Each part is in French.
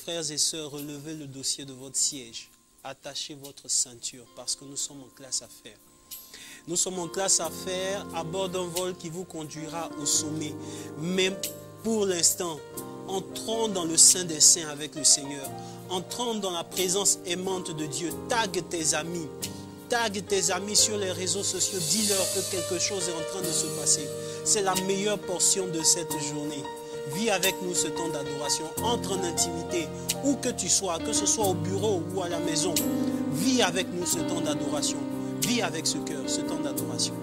frères et sœurs, relevez le dossier de votre siège. Attachez votre ceinture parce que nous sommes en classe à faire. Nous sommes en classe à faire à bord d'un vol qui vous conduira au sommet. Mais pour l'instant, entrons dans le sein des saints avec le Seigneur. Entrons dans la présence aimante de Dieu. Tag tes amis. Tag tes amis sur les réseaux sociaux. Dis-leur que quelque chose est en train de se passer. C'est la meilleure portion de cette journée. Vis avec nous ce temps d'adoration. Entre en intimité. Où que tu sois, que ce soit au bureau ou à la maison. Vis avec nous ce temps d'adoration. Vis avec ce cœur, ce temps d'adoration.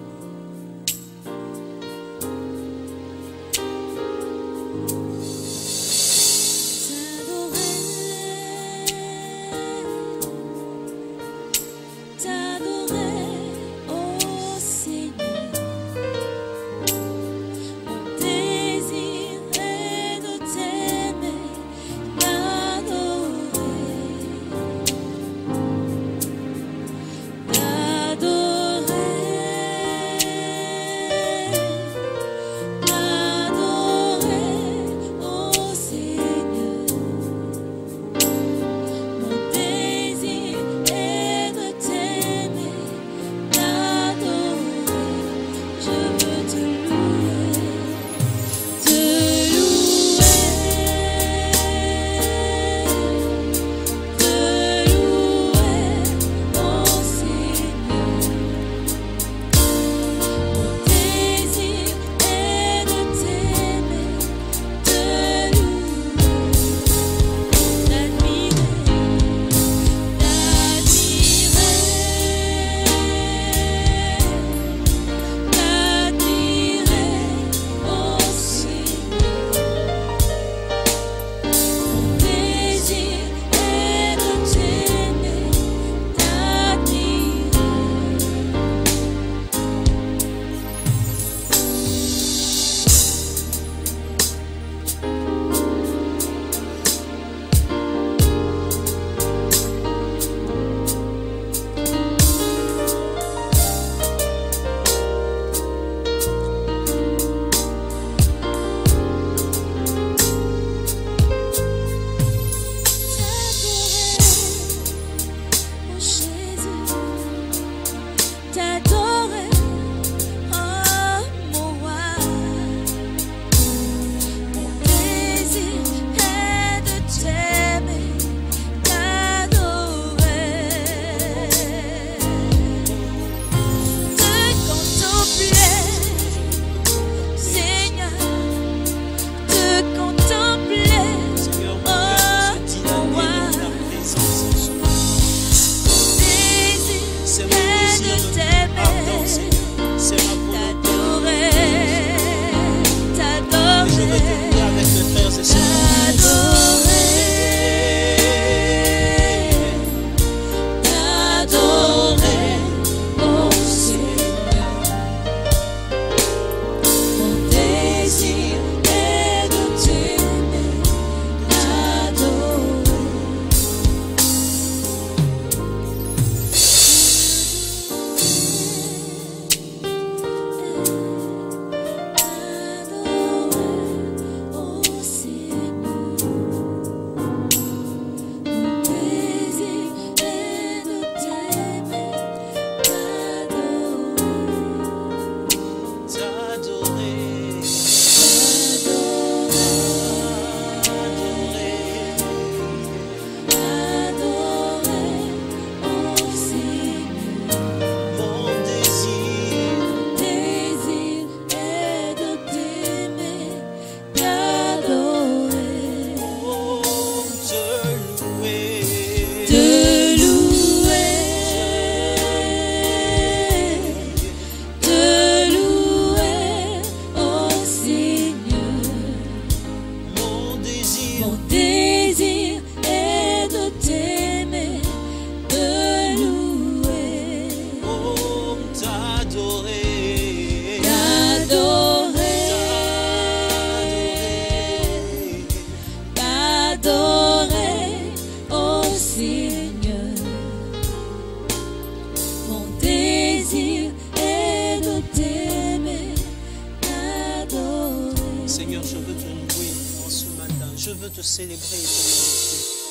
Seigneur, je veux te louer en ce matin. Je veux te célébrer et te glorifier.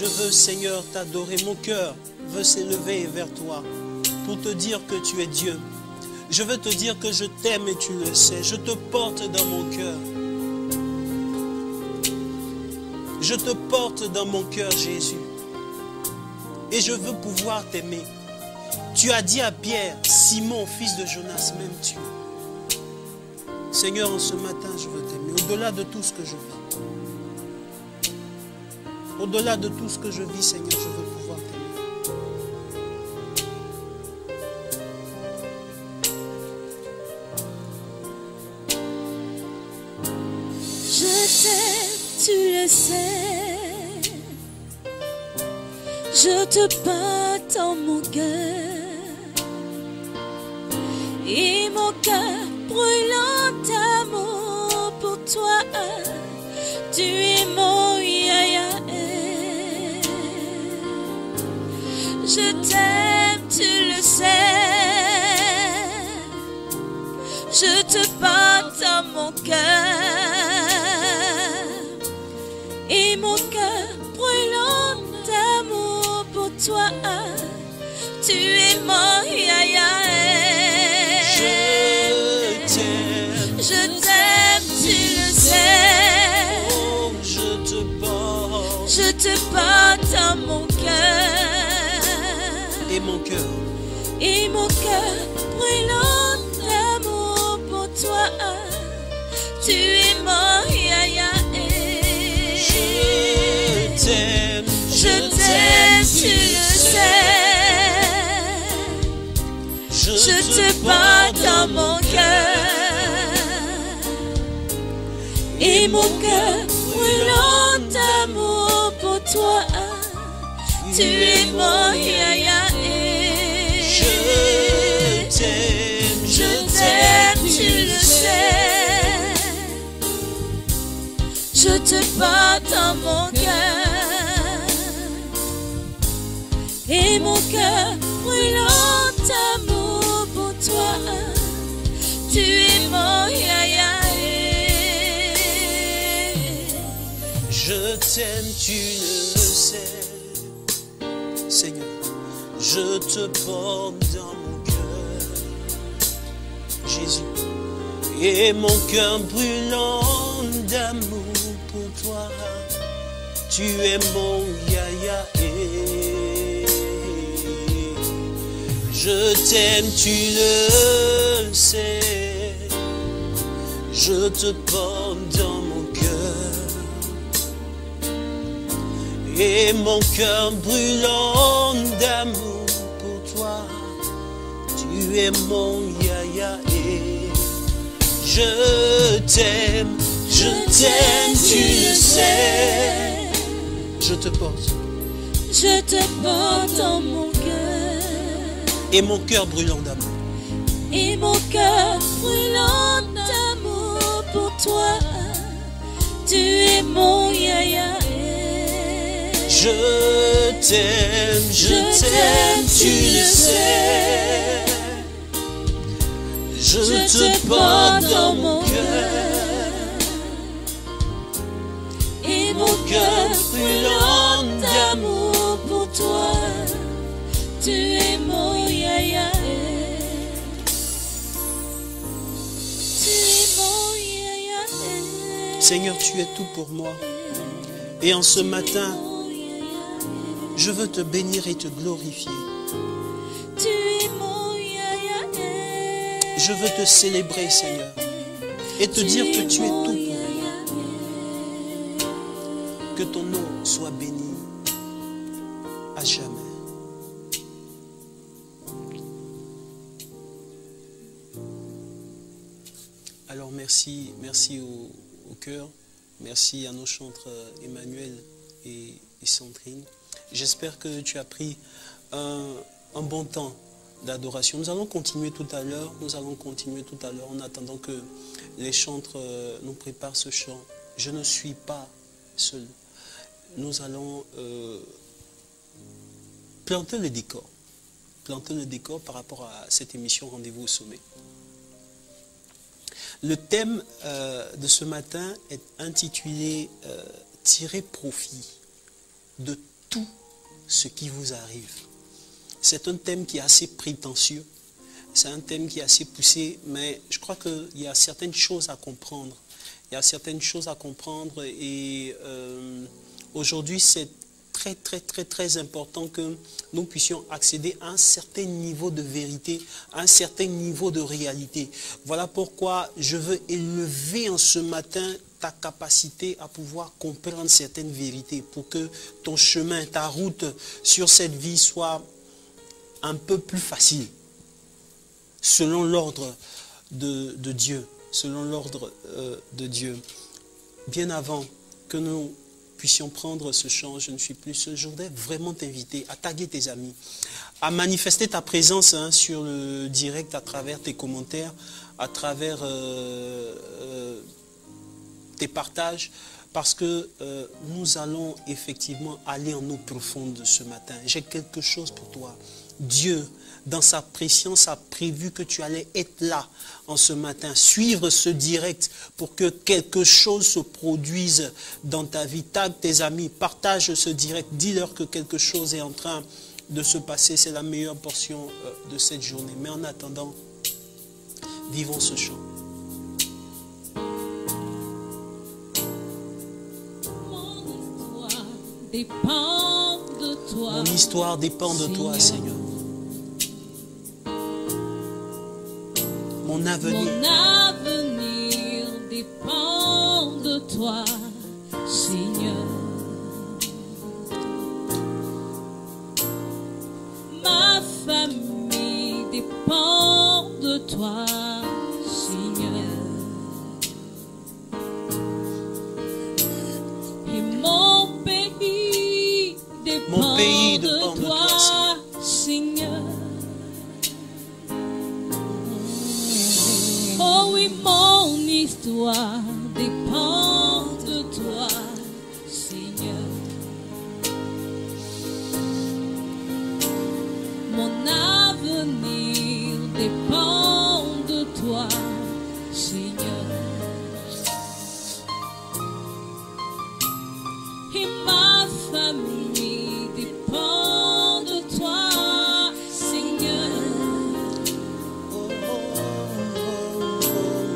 Je veux, Seigneur, t'adorer. Mon cœur veut s'élever vers toi pour te dire que tu es Dieu. Je veux te dire que je t'aime et tu le sais. Je te porte dans mon cœur. Je te porte dans mon cœur, Jésus. Et je veux pouvoir t'aimer. Tu as dit à Pierre, Simon, fils de Jonas, m'aimes-tu? Seigneur, en ce matin, je veux t'aimer. Au-delà de tout ce que je vis. Au-delà de tout ce que je vis, Seigneur, je veux pouvoir t'aimer. Je t'aime, tu le sais. Je te bats dans mon cœur. Et mon cœur brûlant d'amour pour toi. Tu es mon yaya. Je t'aime, tu le sais. Je te bats dans mon cœur. Et mon cœur brûlant d'amour pour toi. Tu es mon yaya. Je t'aime, tu le sais. Oh, je te bats dans mon cœur. Et mon cœur brûlant d'amour pour toi. Tu es mon yaya. Je t'aime, tu le sais. Je te bats dans mon cœur. Et mon cœur brûlant d'amour pour toi. Tu es mon yaya. Je t'aime, tu le sais. Je te bats dans mon cœur. Et mon cœur brûlant d'amour pour toi. Tu es mon yaya. Je t'aime, tu le sais. Seigneur, je te porte dans mon cœur, Jésus, et mon cœur brûlant d'amour pour toi. Tu es mon yaya. Je t'aime, tu le sais. Je te porte dans mon cœur. Et mon cœur brûlant d'amour pour toi. Tu es mon yaya. Je t'aime, tu le sais. Je te porte. Je te porte dans mon cœur. Et mon cœur brûlant d'amour. Et mon cœur brûlant d'amour pour toi. Tu es mon yaya. Je t'aime, tu le sais. Je te porte dans mon cœur. Et mon cœur brûlant d'amour pour toi. Tu es mon yaya. Tu es mon yaya. Seigneur, tu es tout pour moi. Et en ce matin, je veux te bénir et te glorifier. Tu es mon yaya. Je veux te célébrer, Seigneur, et te dire que tu es tout pour moi. Que ton nom soit béni à jamais. Alors merci au cœur, merci à nos chantres Emmanuel et Sandrine. J'espère que tu as pris un bon temps d'adoration. Nous allons continuer tout à l'heure. En attendant que les chantres nous préparent ce chant. Je ne suis pas seul. Nous allons planter le décor. Planter le décor par rapport à cette émission Rendez-vous au sommet. Le thème de ce matin est intitulé « Tirer profit de tout ce qui vous arrive. C'est un thème qui est assez prétentieux. C'est un thème qui est assez poussé, mais je crois qu'il y a certaines choses à comprendre. Il y a certaines choses à comprendre et aujourd'hui, c'est très important que nous puissions accéder à un certain niveau de vérité, à un certain niveau de réalité. Voilà pourquoi je veux élever en ce matin ta capacité à pouvoir comprendre certaines vérités pour que ton chemin, ta route sur cette vie soit un peu plus facile, selon l'ordre de Dieu, selon l'ordre de Dieu. Bien avant que nous puissions prendre ce chant, je ne suis plus seul, je voudrais vraiment t'inviter à taguer tes amis, à manifester ta présence sur le direct à travers tes commentaires, à travers tes partages, parce que nous allons effectivement aller en eau profonde ce matin. J'ai quelque chose pour toi. Dieu, dans sa préscience, a prévu que tu allais être là en ce matin, suivre ce direct pour que quelque chose se produise dans ta vie. Tag tes amis, partage ce direct, dis-leur que quelque chose est en train de se passer. C'est la meilleure portion de cette journée. Mais en attendant, vivons ce chant. Dépend de toi. Mon histoire dépend de toi, Seigneur. Mon avenir dépend de toi, Seigneur. Ma famille dépend de toi, Seigneur. Et mon pays dépend de toi, Seigneur. Oh oui, mon histoire dépend de toi, Seigneur. Mon avenir dépend de toi, Seigneur. Et ma famille dépend de toi, Seigneur.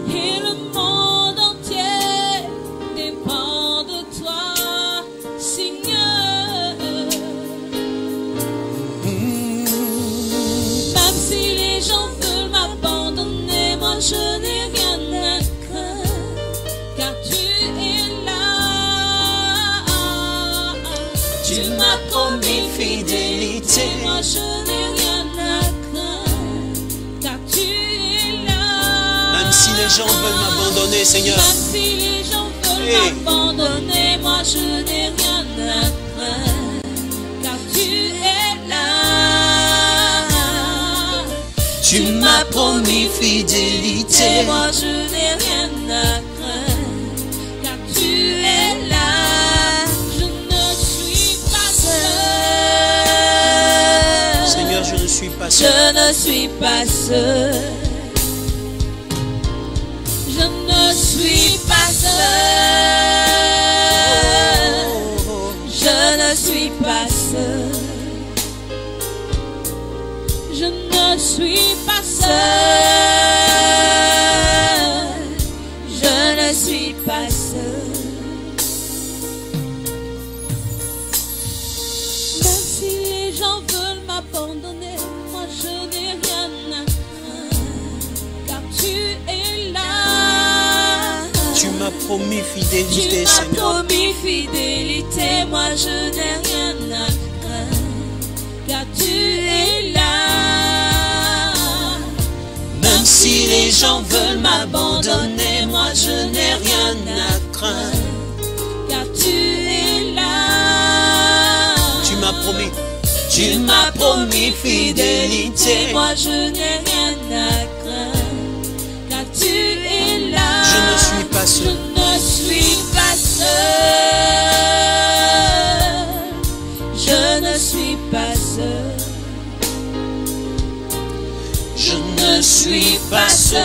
Et le monde entier dépend de toi, Seigneur. Même si les gens veulent m'abandonner, moi je n'ai rien à craindre, car tu es là. Tu m'as promis fidélité, moi je n'ai rien à craindre, car tu es là. Même si les gens veulent m'abandonner, Seigneur. Même si les gens veulent m'abandonner, moi je n'ai rien à craindre, car tu es là. Tu m'as promis fidélité. Moi je n'ai rien à craindre, car tu es là. Je ne suis pas seul. Seigneur, je ne suis pas seul. Je ne suis pas seul. Je ne suis pas seul. Je ne suis pas seul. Je ne suis pas seul. Je ne suis pas seul. Même si les gens veulent m'abandonner, moi je n'ai rien à craindre, car tu es là. Tu m'as promis fidélité, Tu m'as Seigneur. promis fidélité, moi je n'ai rien à craindre, car tu es là. Même si les gens veulent m'abandonner, moi je n'ai rien à craindre. Car tu es là. Tu m'as promis fidélité. Moi je n'ai rien à craindre, car tu es là. Je ne suis pas seul. Je ne suis pas seul. Je ne suis pas seul. Je ne suis pas seul.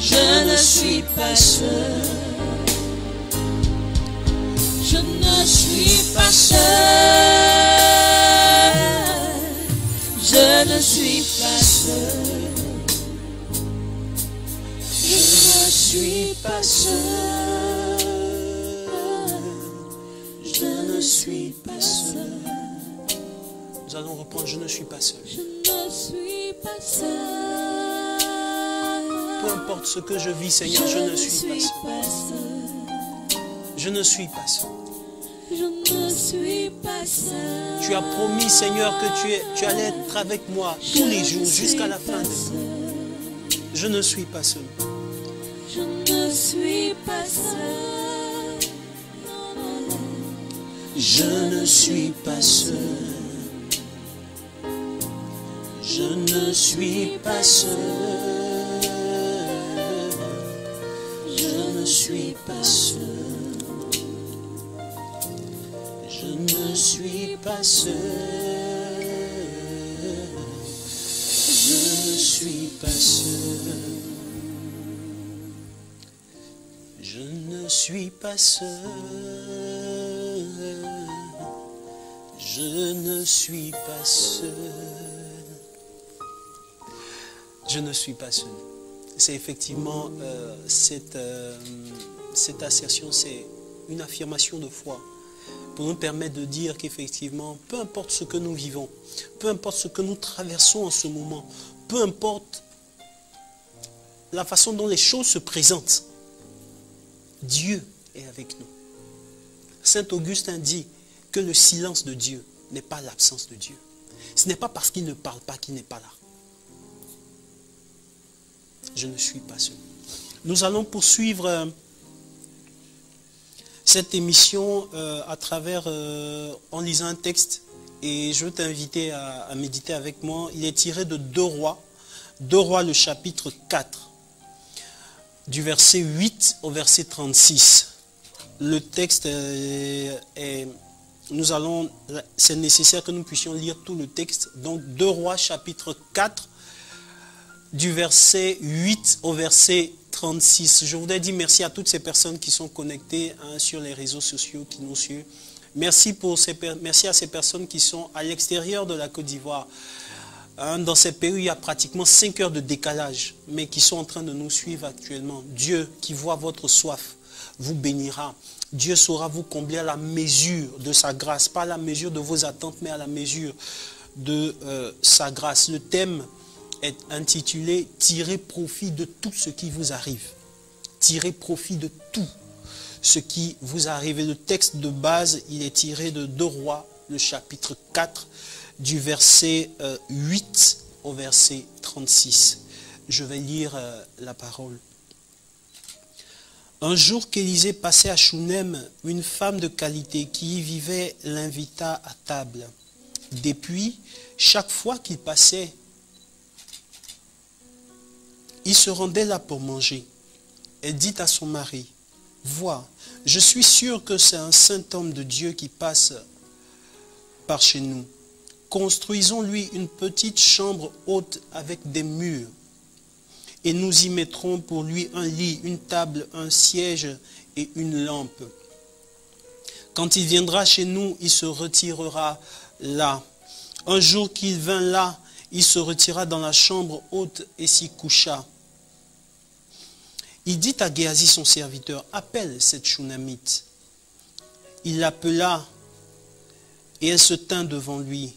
Je ne suis pas seul. Je seul. Je ne suis pas seul. Je ne suis pas seul. Je ne suis pas seul. Nous allons reprendre, je ne suis pas seul. Je ne suis pas seul. Peu importe ce que je vis, Seigneur, je ne suis pas seul. Je ne suis pas seul. Je ne suis pas seul. Tu as promis, Seigneur, que tu allais être avec moi tous les jours jusqu'à la fin de vie. Je ne suis pas seul. Je ne suis pas seul. Je ne suis pas seul. Je ne suis pas seul. Je ne suis pas seul. Je ne suis pas seul. Je ne suis pas seul. Je ne suis pas seul. Je ne suis pas seul. Je ne suis pas seul. C'est effectivement cette assertion, c'est une affirmation de foi pour nous permettre de dire qu'effectivement, peu importe ce que nous vivons, peu importe ce que nous traversons en ce moment, peu importe la façon dont les choses se présentent, Dieu est avec nous. Saint Augustin dit que le silence de Dieu n'est pas l'absence de Dieu. Ce n'est pas parce qu'il ne parle pas qu'il n'est pas là. Je ne suis pas seul. Nous allons poursuivre cette émission à travers, en lisant un texte, et je veux t'inviter à méditer avec moi. Il est tiré de 2 Rois, 2 Rois le chapitre 4, du verset 8 au verset 36. Le texte c'est nécessaire que nous puissions lire tout le texte. Donc 2 Rois chapitre 4, du verset 8 au verset 36. Je voudrais dire merci à toutes ces personnes qui sont connectées sur les réseaux sociaux, qui nous suivent. Merci à ces personnes qui sont à l'extérieur de la Côte d'Ivoire. Dans ces pays où il y a pratiquement 5 heures de décalage, mais qui sont en train de nous suivre actuellement. Dieu qui voit votre soif vous bénira. Dieu saura vous combler à la mesure de sa grâce, pas à la mesure de vos attentes, mais à la mesure de sa grâce. Le thème est intitulé « Tirez profit de tout ce qui vous arrive ». Tirez profit de tout ce qui vous arrive. Et le texte de base, il est tiré de 2 Rois, le chapitre 4, du verset 8 au verset 36. Je vais lire la parole. Un jour qu'Élisée passait à Chounem, une femme de qualité qui y vivait l'invita à table. Depuis, chaque fois qu'il passait, il se rendait là pour manger. Elle dit à son mari, « Vois, je suis sûr que c'est un saint homme de Dieu qui passe par chez nous. Construisons-lui une petite chambre haute avec des murs. Et nous y mettrons pour lui un lit, une table, un siège et une lampe. Quand il viendra chez nous, il se retirera là. Un jour qu'il vint là, il se retira dans la chambre haute et s'y coucha. Il dit à Géasi son serviteur, « Appelle cette Shunammite. » Il l'appela et elle se tint devant lui.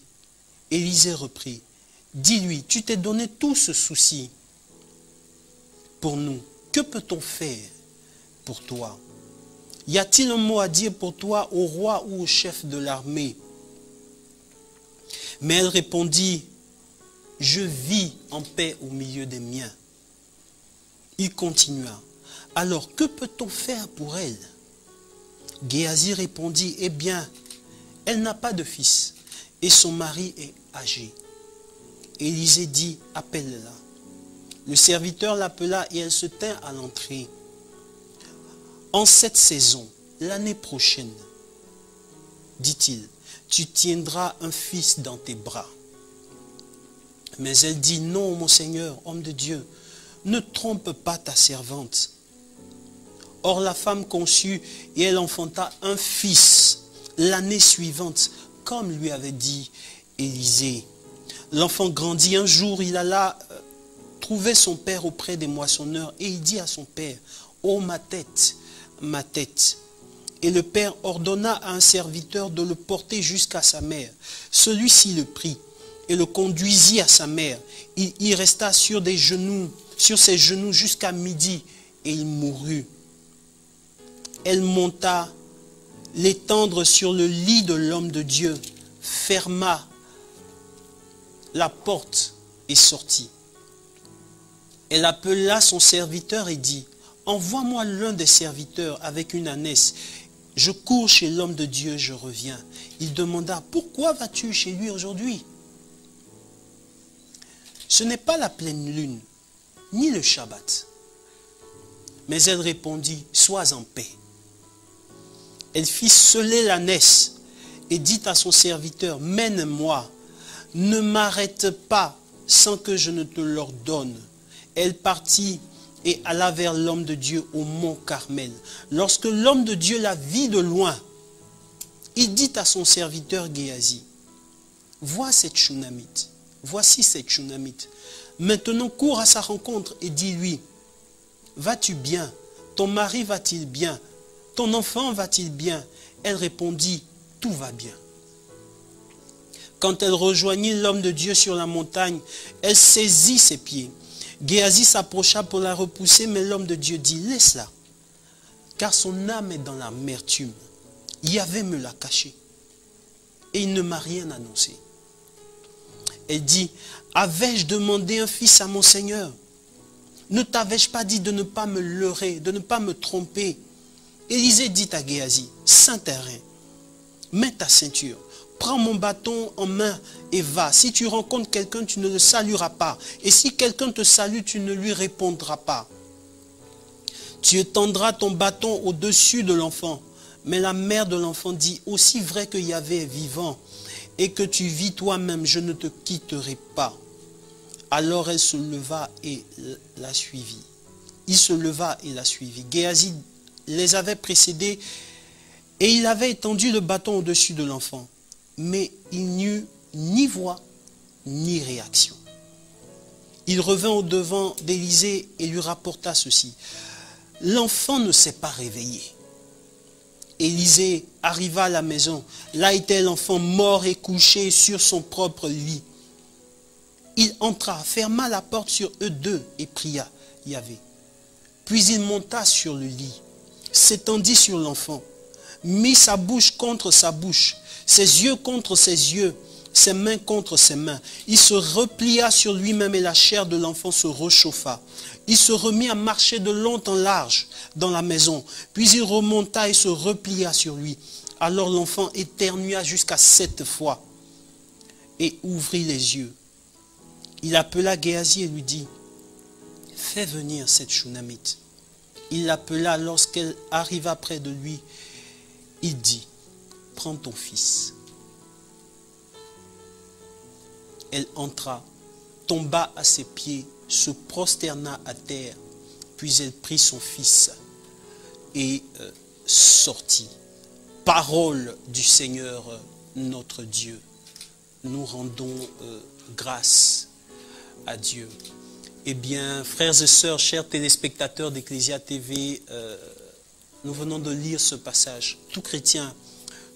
Élisée reprit, « Dis-lui, tu t'es donné tout ce souci pour nous. Que peut-on faire pour toi? Y a-t-il un mot à dire pour toi au roi ou au chef de l'armée? » Mais elle répondit, « Je vis en paix au milieu des miens. » Il continua, « Alors que peut-on faire pour elle? » Géasi répondit, « Eh bien, elle n'a pas de fils et son mari est âgé. » Élisée dit, « Appelle-la. » Le serviteur l'appela et elle se tint à l'entrée. « En cette saison, l'année prochaine, dit-il, tu tiendras un fils dans tes bras. » Mais elle dit, « Non, mon Seigneur, homme de Dieu, ne trompe pas ta servante. » Or la femme conçut et elle enfanta un fils. l'année suivante, comme lui avait dit Élisée. L'enfant grandit. Un jour, il alla trouver son père auprès des moissonneurs et il dit à son père, « Oh ma tête, ma tête !» Et le père ordonna à un serviteur de le porter jusqu'à sa mère. Celui-ci le prit et le conduisit à sa mère. Il y resta sur ses genoux jusqu'à midi et il mourut. Elle monta l'étendre sur le lit de l'homme de Dieu, ferma la porte et sortit. Elle appela son serviteur et dit, « Envoie-moi l'un des serviteurs avec une ânesse. Je cours chez l'homme de Dieu, je reviens. » Il demanda, « Pourquoi vas-tu chez lui aujourd'hui? Ce n'est pas la pleine lune, ni le Shabbat. » Mais elle répondit, « Sois en paix. » Elle fit seller l'ânesse et dit à son serviteur, « Mène-moi, ne m'arrête pas sans que je ne te l'ordonne. » Elle partit et alla vers l'homme de Dieu au mont Carmel. Lorsque l'homme de Dieu la vit de loin, il dit à son serviteur Géasi, « Vois cette Shunamite, voici cette Shunamite. Maintenant cours à sa rencontre et dis-lui, « Vas-tu bien? Ton mari va-t-il bien? Ton enfant va-t-il bien? » Elle répondit, « Tout va bien. » Quand elle rejoignit l'homme de Dieu sur la montagne, elle saisit ses pieds. Géasi s'approcha pour la repousser, mais l'homme de Dieu dit, « Laisse-la, car son âme est dans l'amertume. Yahvé me l'a caché, et il ne m'a rien annoncé. » Elle dit, « Avais-je demandé un fils à mon Seigneur? Ne t'avais-je pas dit de ne pas me leurrer, de ne pas me tromper? » Élisée dit à Géasi, « Saint-Terrain, mets ta ceinture. Prends mon bâton en main et va. Si tu rencontres quelqu'un, tu ne le salueras pas. Et si quelqu'un te salue, tu ne lui répondras pas. Tu étendras ton bâton au-dessus de l'enfant. » Mais la mère de l'enfant dit, « Aussi vrai que Yahvé est vivant et que tu vis toi-même, je ne te quitterai pas. » Alors elle se leva et la suivit. Il se leva et la suivit. Géasi les avait précédés et il avait étendu le bâton au-dessus de l'enfant. Mais il n'y eut ni voix, ni réaction. Il revint au-devant d'Élisée et lui rapporta ceci. L'enfant ne s'est pas réveillé. Élisée arriva à la maison. Là était l'enfant mort et couché sur son propre lit. Il entra, ferma la porte sur eux deux et pria Yahvé. Puis il monta sur le lit, s'étendit sur l'enfant, mit sa bouche contre sa bouche, ses yeux contre ses yeux, ses mains contre ses mains. Il se replia sur lui-même et la chair de l'enfant se réchauffa. Il se remit à marcher de long en large dans la maison. Puis il remonta et se replia sur lui. Alors l'enfant éternua jusqu'à 7 fois et ouvrit les yeux. Il appela Géasi et lui dit, « Fais venir cette Shunamite. » Il l'appela. Lorsqu'elle arriva près de lui, il dit, « Prends ton fils. » Elle entra, tomba à ses pieds, se prosterna à terre, puis elle prit son fils et sortit. Parole du Seigneur notre Dieu. Nous rendons grâce à Dieu. Eh bien, frères et sœurs, chers téléspectateurs d'Ecclésia TV, nous venons de lire ce passage. Tout chrétien,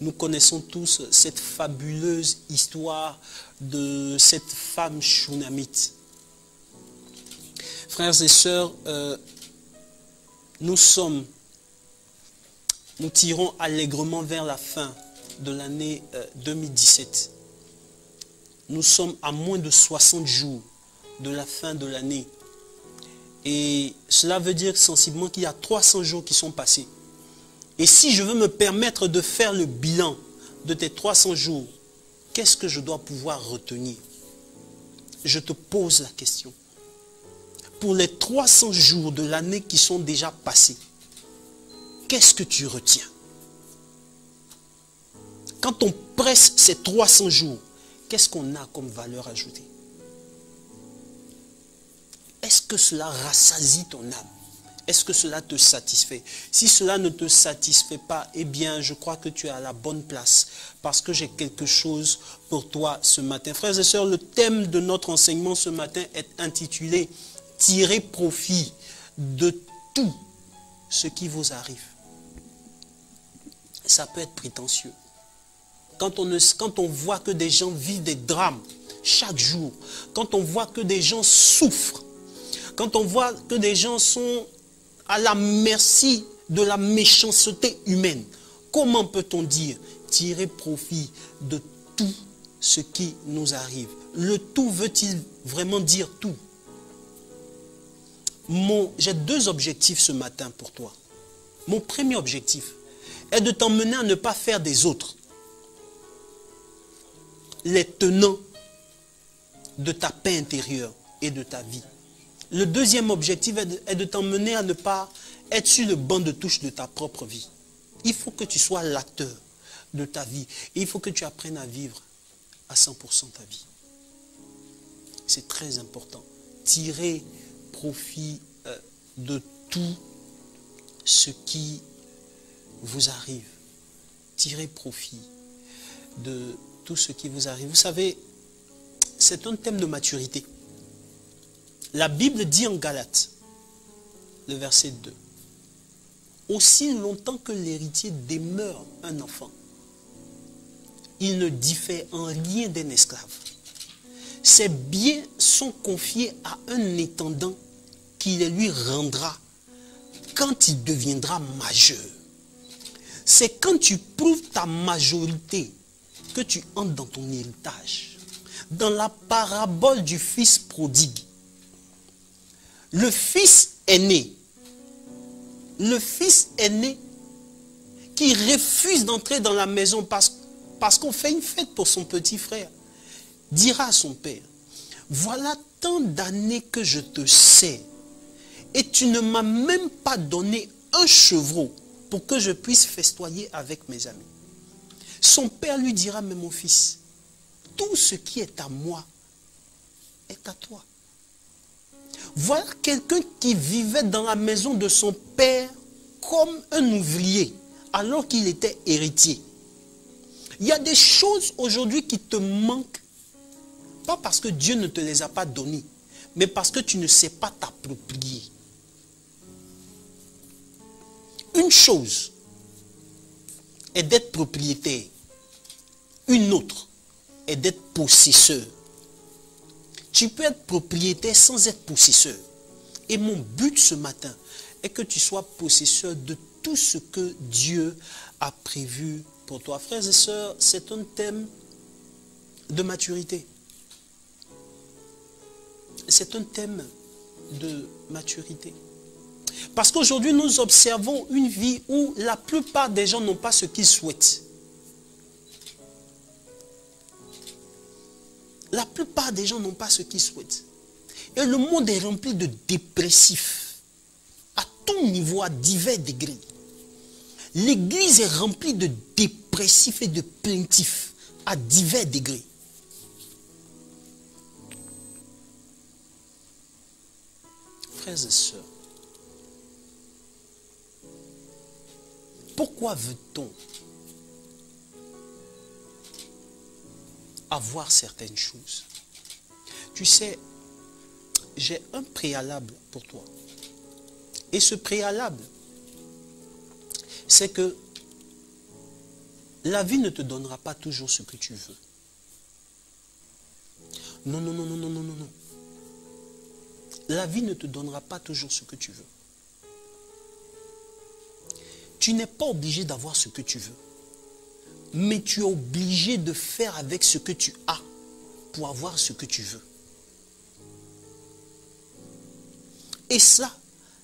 nous connaissons tous cette fabuleuse histoire de cette femme Shunamite. Frères et sœurs, nous tirons allègrement vers la fin de l'année 2017. Nous sommes à moins de 60 jours de la fin de l'année. Et cela veut dire sensiblement qu'il y a 300 jours qui sont passés. Et si je veux me permettre de faire le bilan de tes 300 jours, qu'est-ce que je dois pouvoir retenir? Je te pose la question. Pour les 300 jours de l'année qui sont déjà passés, qu'est-ce que tu retiens? Quand on presse ces 300 jours, qu'est-ce qu'on a comme valeur ajoutée? Est-ce que cela rassasie ton âme? Est-ce que cela te satisfait? Si cela ne te satisfait pas, eh bien, je crois que tu es à la bonne place. Parce que j'ai quelque chose pour toi ce matin. Frères et sœurs, le thème de notre enseignement ce matin est intitulé « Tirez profit de tout ce qui vous arrive ». Ça peut être prétentieux. Quand on voit que des gens vivent des drames chaque jour, quand on voit que des gens souffrent, quand on voit que des gens sont à la merci de la méchanceté humaine, comment peut-on dire tirer profit de tout ce qui nous arrive? Le tout veut-il vraiment dire tout? J'ai deux objectifs ce matin pour toi. Mon premier objectif est de t'emmener à ne pas faire des autres les tenants de ta paix intérieure et de ta vie. Le deuxième objectif est de t'emmener à ne pas être sur le banc de touche de ta propre vie. Il faut que tu sois l'acteur de ta vie. Et il faut que tu apprennes à vivre à 100% ta vie. C'est très important. Tirer profit de tout ce qui vous arrive. Tirez profit de tout ce qui vous arrive. Vous savez, c'est un thème de maturité. La Bible dit en Galates, le verset 2, « Aussi longtemps que l'héritier demeure un enfant, il ne diffère en rien d'un esclave. Ses biens sont confiés à un intendant qui les lui rendra quand il deviendra majeur. » C'est quand tu prouves ta majorité que tu entres dans ton héritage. Dans la parabole du fils prodigue, le fils aîné qui refuse d'entrer dans la maison parce qu'on fait une fête pour son petit frère, dira à son père, « Voilà tant d'années que je te sais, et tu ne m'as même pas donné un chevreau pour que je puisse festoyer avec mes amis. » Son père lui dira, « Mais mon fils, tout ce qui est à moi est à toi. » Voilà quelqu'un qui vivait dans la maison de son père comme un ouvrier, alors qu'il était héritier. Il y a des choses aujourd'hui qui te manquent, pas parce que Dieu ne te les a pas données, mais parce que tu ne sais pas t'approprier. Une chose est d'être propriétaire, une autre est d'être possesseur. Tu peux être propriétaire sans être possesseur. Et mon but ce matin est que tu sois possesseur de tout ce que Dieu a prévu pour toi. Frères et sœurs, c'est un thème de maturité. C'est un thème de maturité. Parce qu'aujourd'hui, nous observons une vie où la plupart des gens n'ont pas ce qu'ils souhaitent. La plupart des gens n'ont pas ce qu'ils souhaitent. Et le monde est rempli de dépressifs. À tout niveau, à divers degrés. L'église est remplie de dépressifs et de plaintifs. À divers degrés. Frères et sœurs, pourquoi veut-on avoir certaines choses? Tu sais, j'ai un préalable pour toi. Et ce préalable, c'est que la vie ne te donnera pas toujours ce que tu veux. Non, non, non, non, non, non, non, non. La vie ne te donnera pas toujours ce que tu veux. Tu n'es pas obligé d'avoir ce que tu veux. Mais tu es obligé de faire avec ce que tu as pour avoir ce que tu veux. Et ça,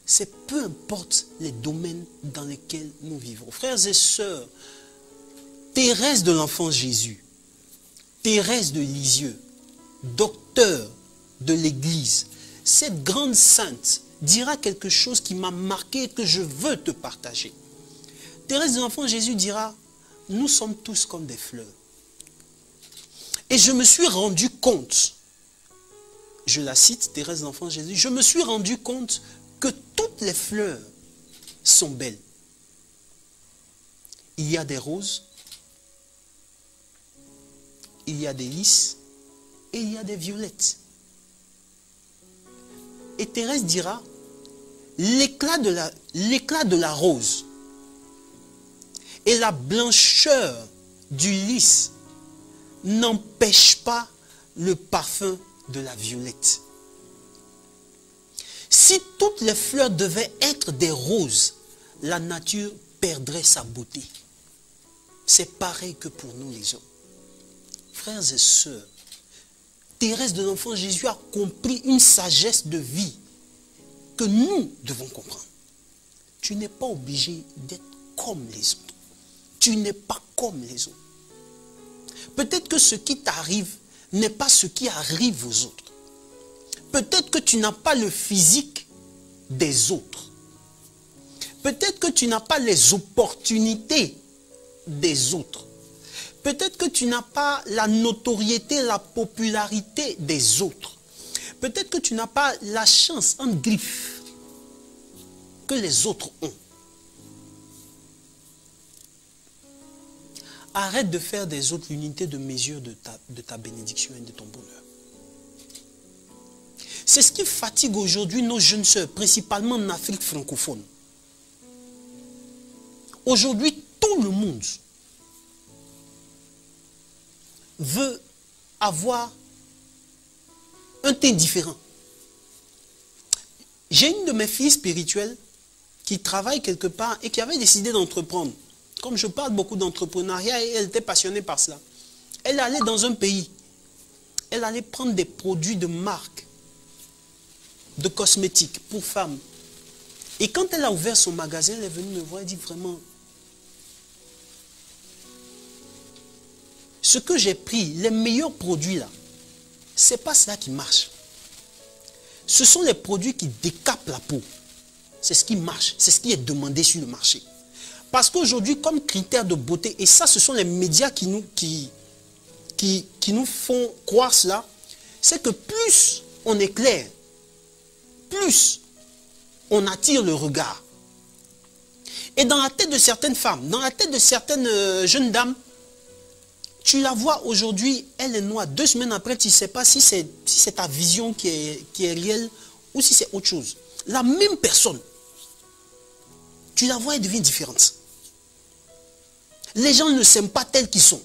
c'est peu importe les domaines dans lesquels nous vivons. Frères et sœurs, Thérèse de l'Enfant Jésus, Thérèse de Lisieux, docteur de l'Église, cette grande sainte dira quelque chose qui m'a marqué et que je veux te partager. Thérèse de l'Enfant Jésus dira, nous sommes tous comme des fleurs. Et je me suis rendu compte, je la cite, Thérèse de l'Enfant Jésus, je me suis rendu compte que toutes toutes les fleurs sont belles. Il y a des roses, il y a des lys et il y a des violettes. Et Thérèse dira, l'éclat de la rose et la blancheur du lys n'empêchent pas le parfum de la violette. Si toutes les fleurs devaient être des roses, la nature perdrait sa beauté. C'est pareil que pour nous les hommes. Frères et sœurs, Thérèse de l'Enfant Jésus a compris une sagesse de vie que nous devons comprendre. Tu n'es pas obligé d'être comme les autres. Tu n'es pas comme les autres. Peut-être que ce qui t'arrive n'est pas ce qui arrive aux autres. Peut-être que tu n'as pas le physique des autres. Peut-être que tu n'as pas les opportunités des autres. Peut-être que tu n'as pas la notoriété, la popularité des autres. Peut-être que tu n'as pas la chance en griffe que les autres ont. Arrête de faire des autres l'unité de mesure de ta bénédiction et de ton bonheur. C'est ce qui fatigue aujourd'hui nos jeunes sœurs, principalement en Afrique francophone. Aujourd'hui, tout le monde veut avoir un teint différent. J'ai une de mes filles spirituelles qui travaille quelque part et qui avait décidé d'entreprendre. Comme je parle beaucoup d'entrepreneuriat, et elle était passionnée par cela. Elle allait dans un pays. Elle allait prendre des produits de marque, de cosmétiques pour femmes. Et quand elle a ouvert son magasin, elle est venue me voir et dit vraiment, ce que j'ai pris, les meilleurs produits là, ce n'est pas cela qui marche. Ce sont les produits qui décapent la peau. C'est ce qui marche, c'est ce qui est demandé sur le marché. Parce qu'aujourd'hui, comme critère de beauté, et ça, ce sont les médias qui nous font croire cela, c'est que plus on est clair, plus on attire le regard. Et dans la tête de certaines femmes, dans la tête de certaines jeunes dames, tu la vois aujourd'hui, elle est noire. 2 semaines après, tu ne sais pas si c'est ta vision qui est réelle ou si c'est autre chose. La même personne, tu la vois, elle devient différente. Les gens ne s'aiment pas tels qu'ils sont.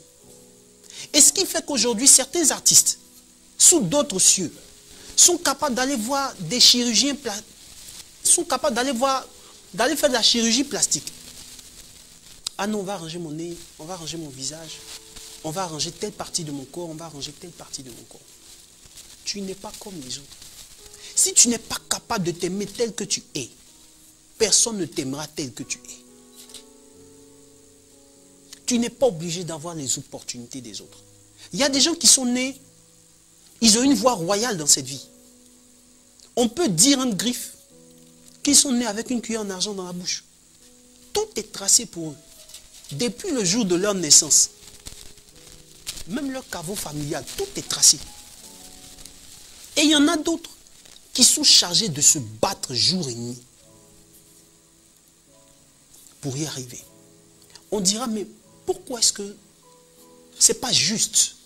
Et ce qui fait qu'aujourd'hui, certains artistes, sous d'autres cieux, sont capables d'aller voir des chirurgiens, sont capables d'aller faire de la chirurgie plastique. Ah non, on va arranger mon nez, on va arranger mon visage, on va arranger telle partie de mon corps, on va arranger telle partie de mon corps. Tu n'es pas comme les autres. Si tu n'es pas capable de t'aimer tel que tu es, personne ne t'aimera tel que tu es. Tu n'es pas obligé d'avoir les opportunités des autres. Il y a des gens qui sont nés, ils ont une voie royale dans cette vie. On peut dire en griffe qu'ils sont nés avec une cuillère en argent dans la bouche. Tout est tracé pour eux. Depuis le jour de leur naissance. Même leur caveau familial, tout est tracé. Et il y en a d'autres qui sont chargés de se battre jour et nuit pour y arriver. On dira, mais pourquoi est-ce que ce n'est pas juste?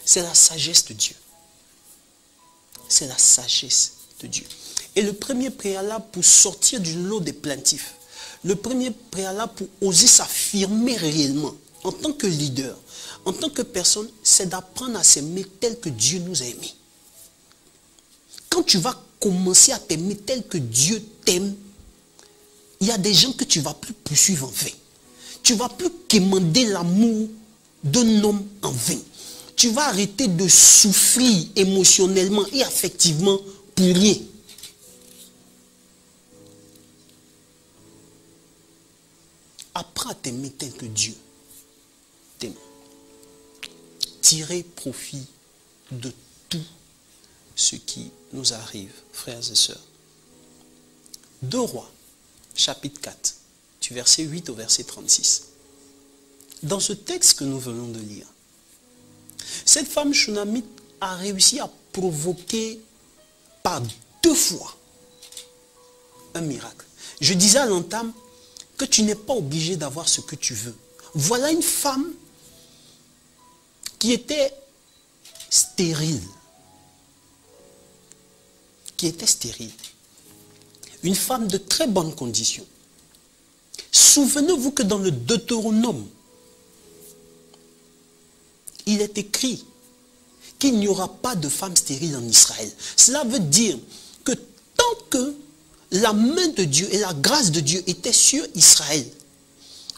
C'est la sagesse de Dieu. C'est la sagesse de Dieu. Et le premier préalable pour sortir du lot des plaintifs, le premier préalable pour oser s'affirmer réellement en tant que leader, en tant que personne, c'est d'apprendre à s'aimer tel que Dieu nous a aimés. Quand tu vas commencer à t'aimer tel que Dieu t'aime, il y a des gens que tu ne vas plus poursuivre en vain. Tu ne vas plus quémander l'amour d'un homme en vain. Tu vas arrêter de souffrir émotionnellement et affectivement pour rien. Apprends à t'aimer tel que Dieu t'aime. Tirez profit de tout ce qui nous arrive, frères et sœurs. 2 Rois, chapitre 4, du verset 8 au verset 36. Dans ce texte que nous venons de lire, cette femme Shunamite a réussi à provoquer par 2 fois un miracle. Je disais à l'entame que tu n'es pas obligé d'avoir ce que tu veux. Voilà une femme qui était stérile. Qui était stérile. Une femme de très bonnes conditions. Souvenez-vous que dans le Deutéronome, il est écrit qu'il n'y aura pas de femme stérile en Israël. Cela veut dire que tant que la main de Dieu et la grâce de Dieu étaient sur Israël,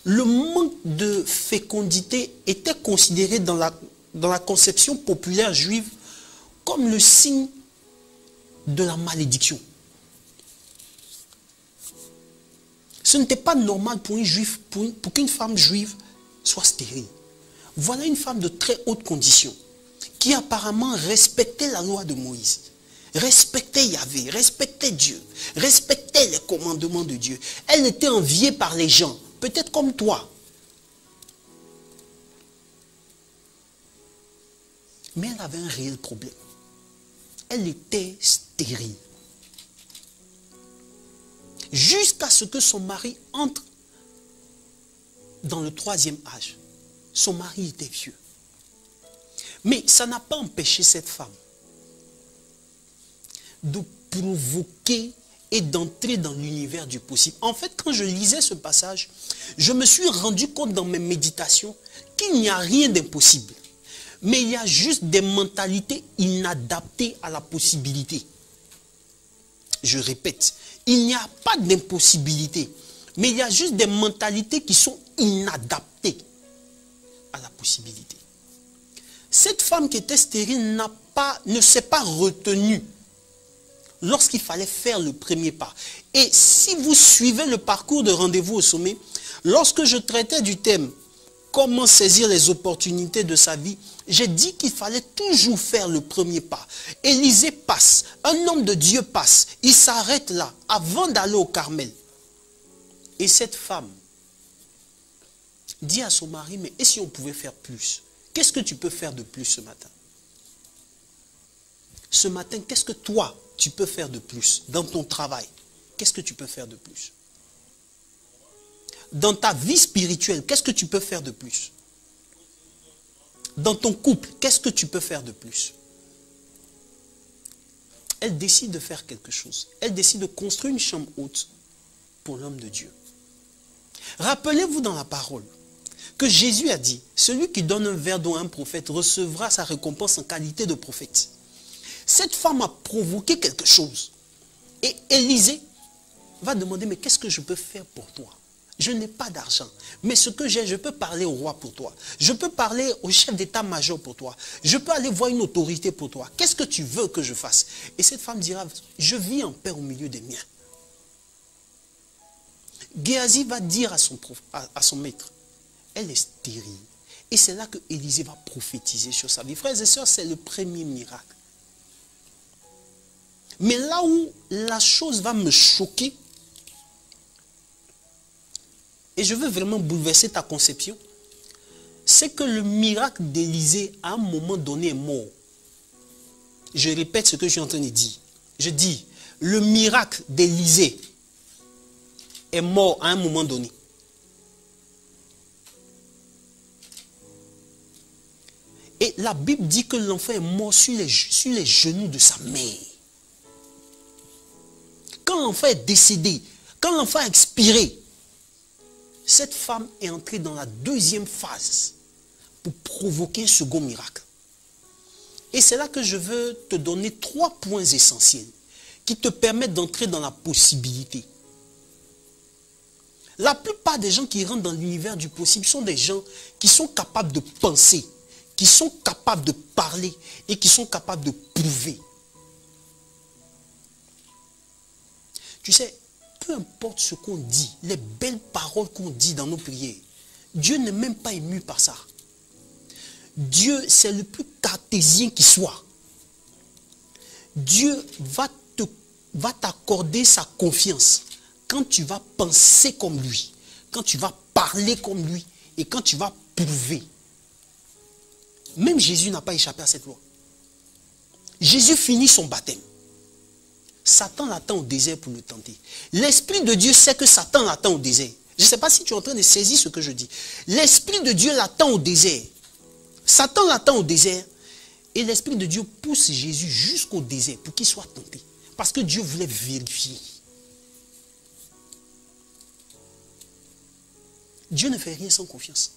le manque de fécondité était considéré dans la conception populaire juive comme le signe de la malédiction. Ce n'était pas normal pour qu'une femme juive soit stérile. Voilà une femme de très haute condition qui apparemment respectait la loi de Moïse, respectait Yahvé, respectait Dieu, respectait les commandements de Dieu. Elle était enviée par les gens, peut-être comme toi. Mais elle avait un réel problème. Elle était stérile. Jusqu'à ce que son mari entre dans le 3e âge. Son mari était vieux. Mais ça n'a pas empêché cette femme de provoquer et d'entrer dans l'univers du possible. En fait, quand je lisais ce passage, je me suis rendu compte dans mes méditations qu'il n'y a rien d'impossible. Mais il y a juste des mentalités inadaptées à la possibilité. Je répète, il n'y a pas d'impossibilité. Mais il y a juste des mentalités qui sont inadaptées à la possibilité. Cette femme qui était stérile ne s'est pas retenue lorsqu'il fallait faire le premier pas. Et si vous suivez le parcours de Rendez-vous au sommet, lorsque je traitais du thème comment saisir les opportunités de sa vie, j'ai dit qu'il fallait toujours faire le premier pas. Élisée passe, un homme de Dieu passe, il s'arrête là avant d'aller au Carmel. Et cette femme dit à son mari, mais et si on pouvait faire plus? Qu'est-ce que tu peux faire de plus ce matin? Ce matin, qu'est-ce que toi, tu peux faire de plus dans ton travail? Qu'est-ce que tu peux faire de plus? Dans ta vie spirituelle, qu'est-ce que tu peux faire de plus? Dans ton couple, qu'est-ce que tu peux faire de plus? Elle décide de faire quelque chose. Elle décide de construire une chambre haute pour l'homme de Dieu. Rappelez-vous dans la parole que Jésus a dit, celui qui donne un verre d'eau à un prophète recevra sa récompense en qualité de prophète. Cette femme a provoqué quelque chose. Et Élisée va demander, mais qu'est-ce que je peux faire pour toi? Je n'ai pas d'argent, mais ce que j'ai, je peux parler au roi pour toi. Je peux parler au chef d'état-major pour toi. Je peux aller voir une autorité pour toi. Qu'est-ce que tu veux que je fasse? Et cette femme dira, je vis en paix au milieu des miens. Géasi va dire à son maître, elle est stérile. Et c'est là que Élisée va prophétiser sur sa vie. Frères et sœurs, c'est le premier miracle. Mais là où la chose va me choquer, et je veux vraiment bouleverser ta conception, c'est que le miracle d'Élisée, à un moment donné, est mort. Je répète ce que je suis en train de dire. Je dis, le miracle d'Élisée est mort à un moment donné. Et la Bible dit que l'enfant est mort sur les genoux de sa mère. Quand l'enfant est décédé, quand l'enfant a expiré, cette femme est entrée dans la deuxième phase pour provoquer un second miracle. Et c'est là que je veux te donner 3 points essentiels qui te permettent d'entrer dans la possibilité. La plupart des gens qui rentrent dans l'univers du possible sont des gens qui sont capables de penser, qui sont capables de parler et qui sont capables de prouver. Tu sais, peu importe ce qu'on dit, les belles paroles qu'on dit dans nos prières, Dieu n'est même pas ému par ça. Dieu, c'est le plus cartésien qui soit. Dieu va t'accorder sa confiance quand tu vas penser comme lui, quand tu vas parler comme lui et quand tu vas prouver. Même Jésus n'a pas échappé à cette loi. Jésus finit son baptême. Satan l'attend au désert pour le tenter. L'Esprit de Dieu sait que Satan l'attend au désert. Je ne sais pas si tu es en train de saisir ce que je dis. L'Esprit de Dieu l'attend au désert. Satan l'attend au désert. Et l'Esprit de Dieu pousse Jésus jusqu'au désert pour qu'il soit tenté. Parce que Dieu voulait vérifier. Dieu ne fait rien sans confiance.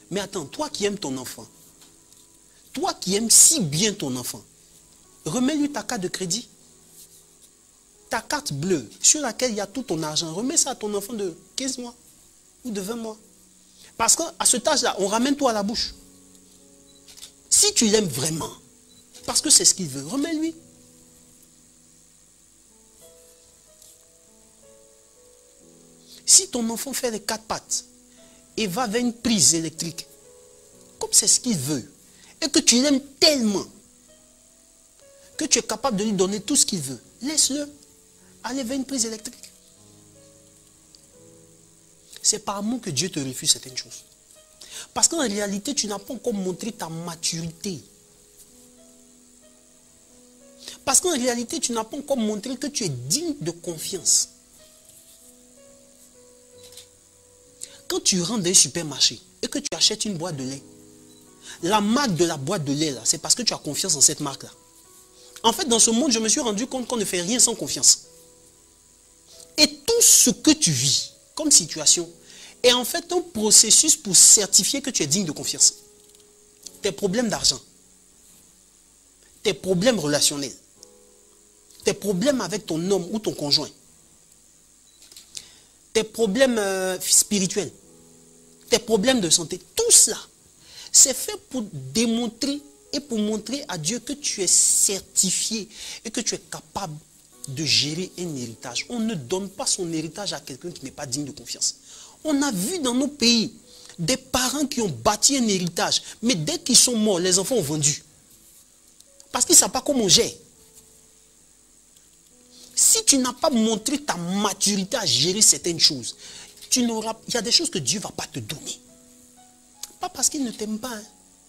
Mais attends, toi qui aimes ton enfant, toi qui aimes si bien ton enfant, remets-lui ta carte de crédit. Ta carte bleue sur laquelle il y a tout ton argent, remets ça à ton enfant de 15 mois ou de 20 mois. Parce qu'à cet âge-là, on ramène tout à la bouche. Si tu l'aimes vraiment, parce que c'est ce qu'il veut, remets-lui. Si ton enfant fait les 4 pattes et va vers une prise électrique, comme c'est ce qu'il veut, et que tu l'aimes tellement, que tu es capable de lui donner tout ce qu'il veut, laisse-le aller vers une prise électrique. C'est par amour que Dieu te refuse certaines choses. Parce qu'en réalité, tu n'as pas encore montré ta maturité. Parce qu'en réalité, tu n'as pas encore montré que tu es digne de confiance. Quand tu rentres dans un supermarché et que tu achètes une boîte de lait, la marque de la boîte de lait, là, c'est parce que tu as confiance en cette marque-là. En fait, dans ce monde, je me suis rendu compte qu'on ne fait rien sans confiance. Et tout ce que tu vis comme situation est en fait un processus pour certifier que tu es digne de confiance. Tes problèmes d'argent, tes problèmes relationnels, tes problèmes avec ton homme ou ton conjoint, tes problèmes spirituels, tes problèmes de santé, tout cela, c'est fait pour démontrer et pour montrer à Dieu que tu es certifié et que tu es capable de gérer un héritage. On ne donne pas son héritage à quelqu'un qui n'est pas digne de confiance. On a vu dans nos pays des parents qui ont bâti un héritage, mais dès qu'ils sont morts, les enfants ont vendu. Parce qu'ils ne savent pas comment on gère. Si tu n'as pas montré ta maturité à gérer certaines choses, il y a des choses que Dieu ne va pas te donner. Pas parce qu'il ne t'aime pas, hein.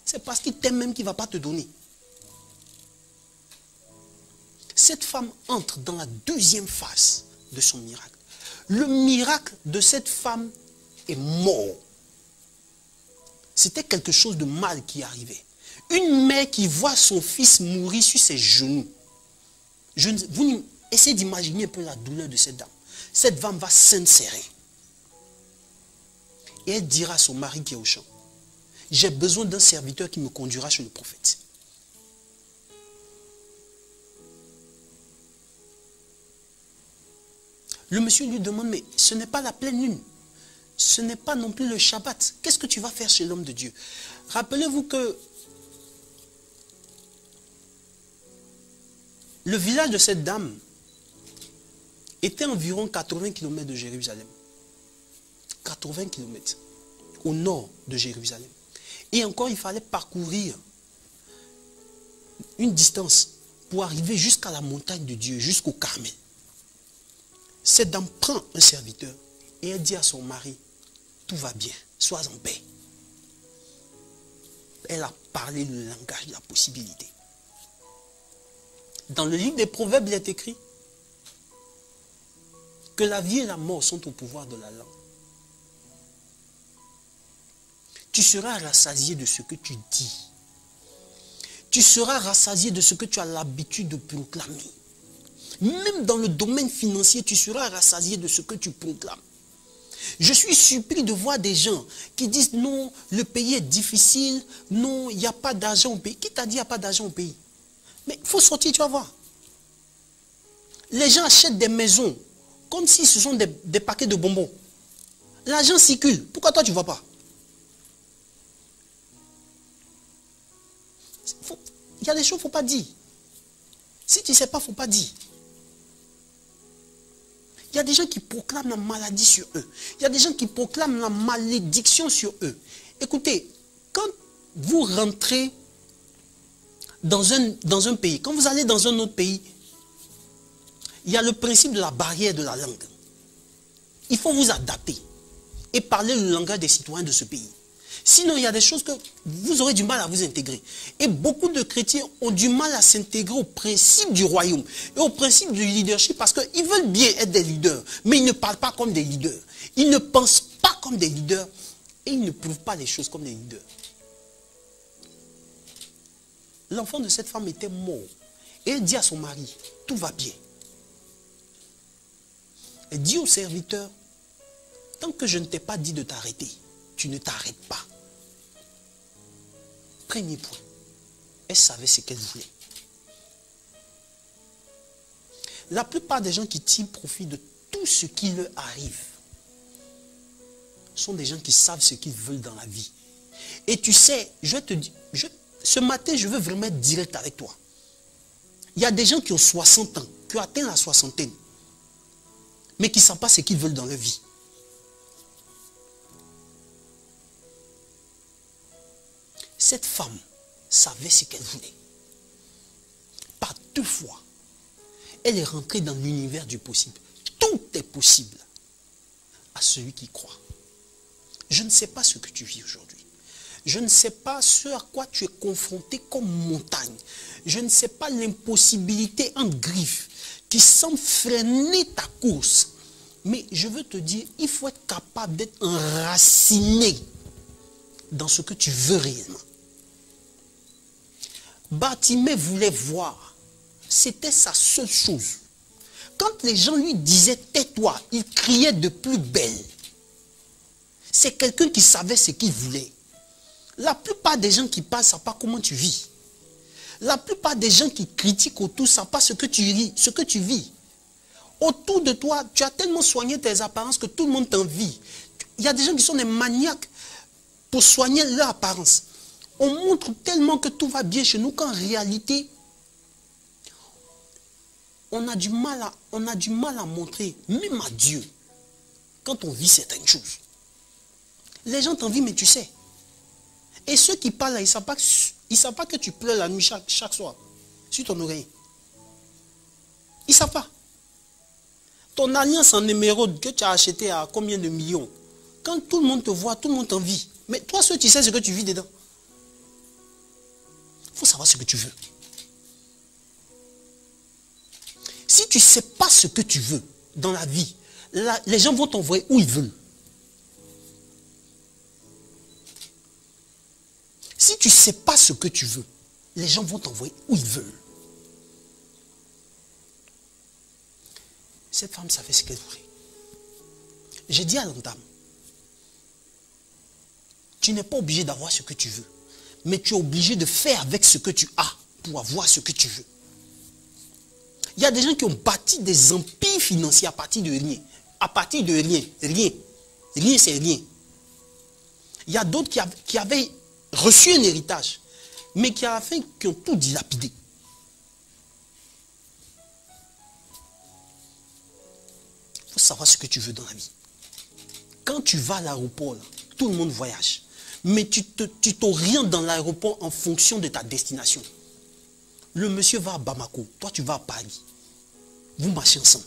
C'est parce qu'il t'aime même qu'il ne va pas te donner. Cette femme entre dans la deuxième phase de son miracle. Le miracle de cette femme est mort. C'était quelque chose de mal qui arrivait. Une mère qui voit son fils mourir sur ses genoux. Vous essayez d'imaginer un peu la douleur de cette dame. Cette femme va s'insérer. Et elle dira à son mari qui est au champ, j'ai besoin d'un serviteur qui me conduira chez le prophète. Le monsieur lui demande, mais ce n'est pas la pleine lune. Ce n'est pas non plus le Shabbat. Qu'est-ce que tu vas faire chez l'homme de Dieu? Rappelez-vous que le village de cette dame était environ 80 km de Jérusalem. 80 km au nord de Jérusalem. Et encore, il fallait parcourir une distance pour arriver jusqu'à la montagne de Dieu, jusqu'au Carmel. Cette dame prend un serviteur et elle dit à son mari, tout va bien, sois en paix. Elle a parlé le langage de la possibilité. Dans le livre des Proverbes, il est écrit que la vie et la mort sont au pouvoir de la langue. Tu seras rassasié de ce que tu dis. Tu seras rassasié de ce que tu as l'habitude de proclamer. Même dans le domaine financier, tu seras rassasié de ce que tu proclames. Je suis surpris de voir des gens qui disent non, le pays est difficile, non, il n'y a pas d'argent au pays. Qui t'a dit qu'il n'y a pas d'argent au pays? Mais il faut sortir, tu vas voir. Les gens achètent des maisons comme si ce sont des paquets de bonbons. L'argent circule. Pourquoi toi tu ne vois pas? Il y a des choses qu'il ne faut pas dire. Si tu ne sais pas, il ne faut pas dire. Il y a des gens qui proclament la maladie sur eux. Il y a des gens qui proclament la malédiction sur eux. Écoutez, quand vous rentrez dans un pays, quand vous allez dans un autre pays, il y a le principe de la barrière de la langue. Il faut vous adapter et parler le langage des citoyens de ce pays. Sinon, il y a des choses que vous aurez du mal à vous intégrer. Et beaucoup de chrétiens ont du mal à s'intégrer au principe du royaume et au principe du leadership parce qu'ils veulent bien être des leaders, mais ils ne parlent pas comme des leaders. Ils ne pensent pas comme des leaders et ils ne prouvent pas les choses comme des leaders. L'enfant de cette femme était mort. Et elle dit à son mari, tout va bien. Elle dit au serviteur, tant que je ne t'ai pas dit de t'arrêter, tu ne t'arrêtes pas. Premier point, elle savait ce qu'elle voulait. La plupart des gens qui tirent profit de tout ce qui leur arrive sont des gens qui savent ce qu'ils veulent dans la vie. Et tu sais, je vais te dire, ce matin, je veux vraiment être direct avec toi. Il y a des gens qui ont 60 ans, qui ont atteint la soixantaine, mais qui ne savent pas ce qu'ils veulent dans leur vie. Cette femme savait ce qu'elle voulait. Par 2 fois, elle est rentrée dans l'univers du possible. Tout est possible à celui qui croit. Je ne sais pas ce que tu vis aujourd'hui. Je ne sais pas ce à quoi tu es confronté comme montagne. Je ne sais pas l'impossibilité en griffe qui semble freiner ta course. Mais je veux te dire, il faut être capable d'être enraciné dans ce que tu veux réellement. Bartimée voulait voir. C'était sa seule chose. Quand les gens lui disaient « tais-toi », il criait de plus belle. C'est quelqu'un qui savait ce qu'il voulait. La plupart des gens qui parlent ne savent pas comment tu vis. La plupart des gens qui critiquent autour ne savent pas ce que tu vis. Autour de toi, tu as tellement soigné tes apparences que tout le monde t'envie. Il y a des gens qui sont des maniaques pour soigner leur apparence. On montre tellement que tout va bien chez nous qu'en réalité, on a du mal à montrer, même à Dieu, quand on vit certaines choses. Les gens t'envient, mais tu sais. Et ceux qui parlent là, ils ne savent pas que tu pleures la nuit chaque soir sur ton oreille. Ils ne savent pas. Ton alliance en émeraude que tu as acheté à combien de millions? Quand tout le monde te voit, tout le monde t'envie. Mais toi, tu sais ce que tu vis dedans. Il faut savoir ce que tu veux. Si tu ne sais pas ce que tu veux dans la vie, les gens vont t'envoyer où ils veulent. Si tu ne sais pas ce que tu veux, les gens vont t'envoyer où ils veulent. Cette femme savait ce qu'elle voulait. J'ai dit à l'entame, tu n'es pas obligé d'avoir ce que tu veux, mais tu es obligé de faire avec ce que tu as pour avoir ce que tu veux. Il y a des gens qui ont bâti des empires financiers à partir de rien. À partir de rien. Rien. Rien, c'est rien. Il y a d'autres qui avaient reçu un héritage, mais qui ont tout dilapidé. Il faut savoir ce que tu veux dans la vie. Quand tu vas à l'aéroport, tout le monde voyage. Mais tu t'orientes dans l'aéroport en fonction de ta destination. Le monsieur va à Bamako, toi tu vas à Paris. Vous marchez ensemble.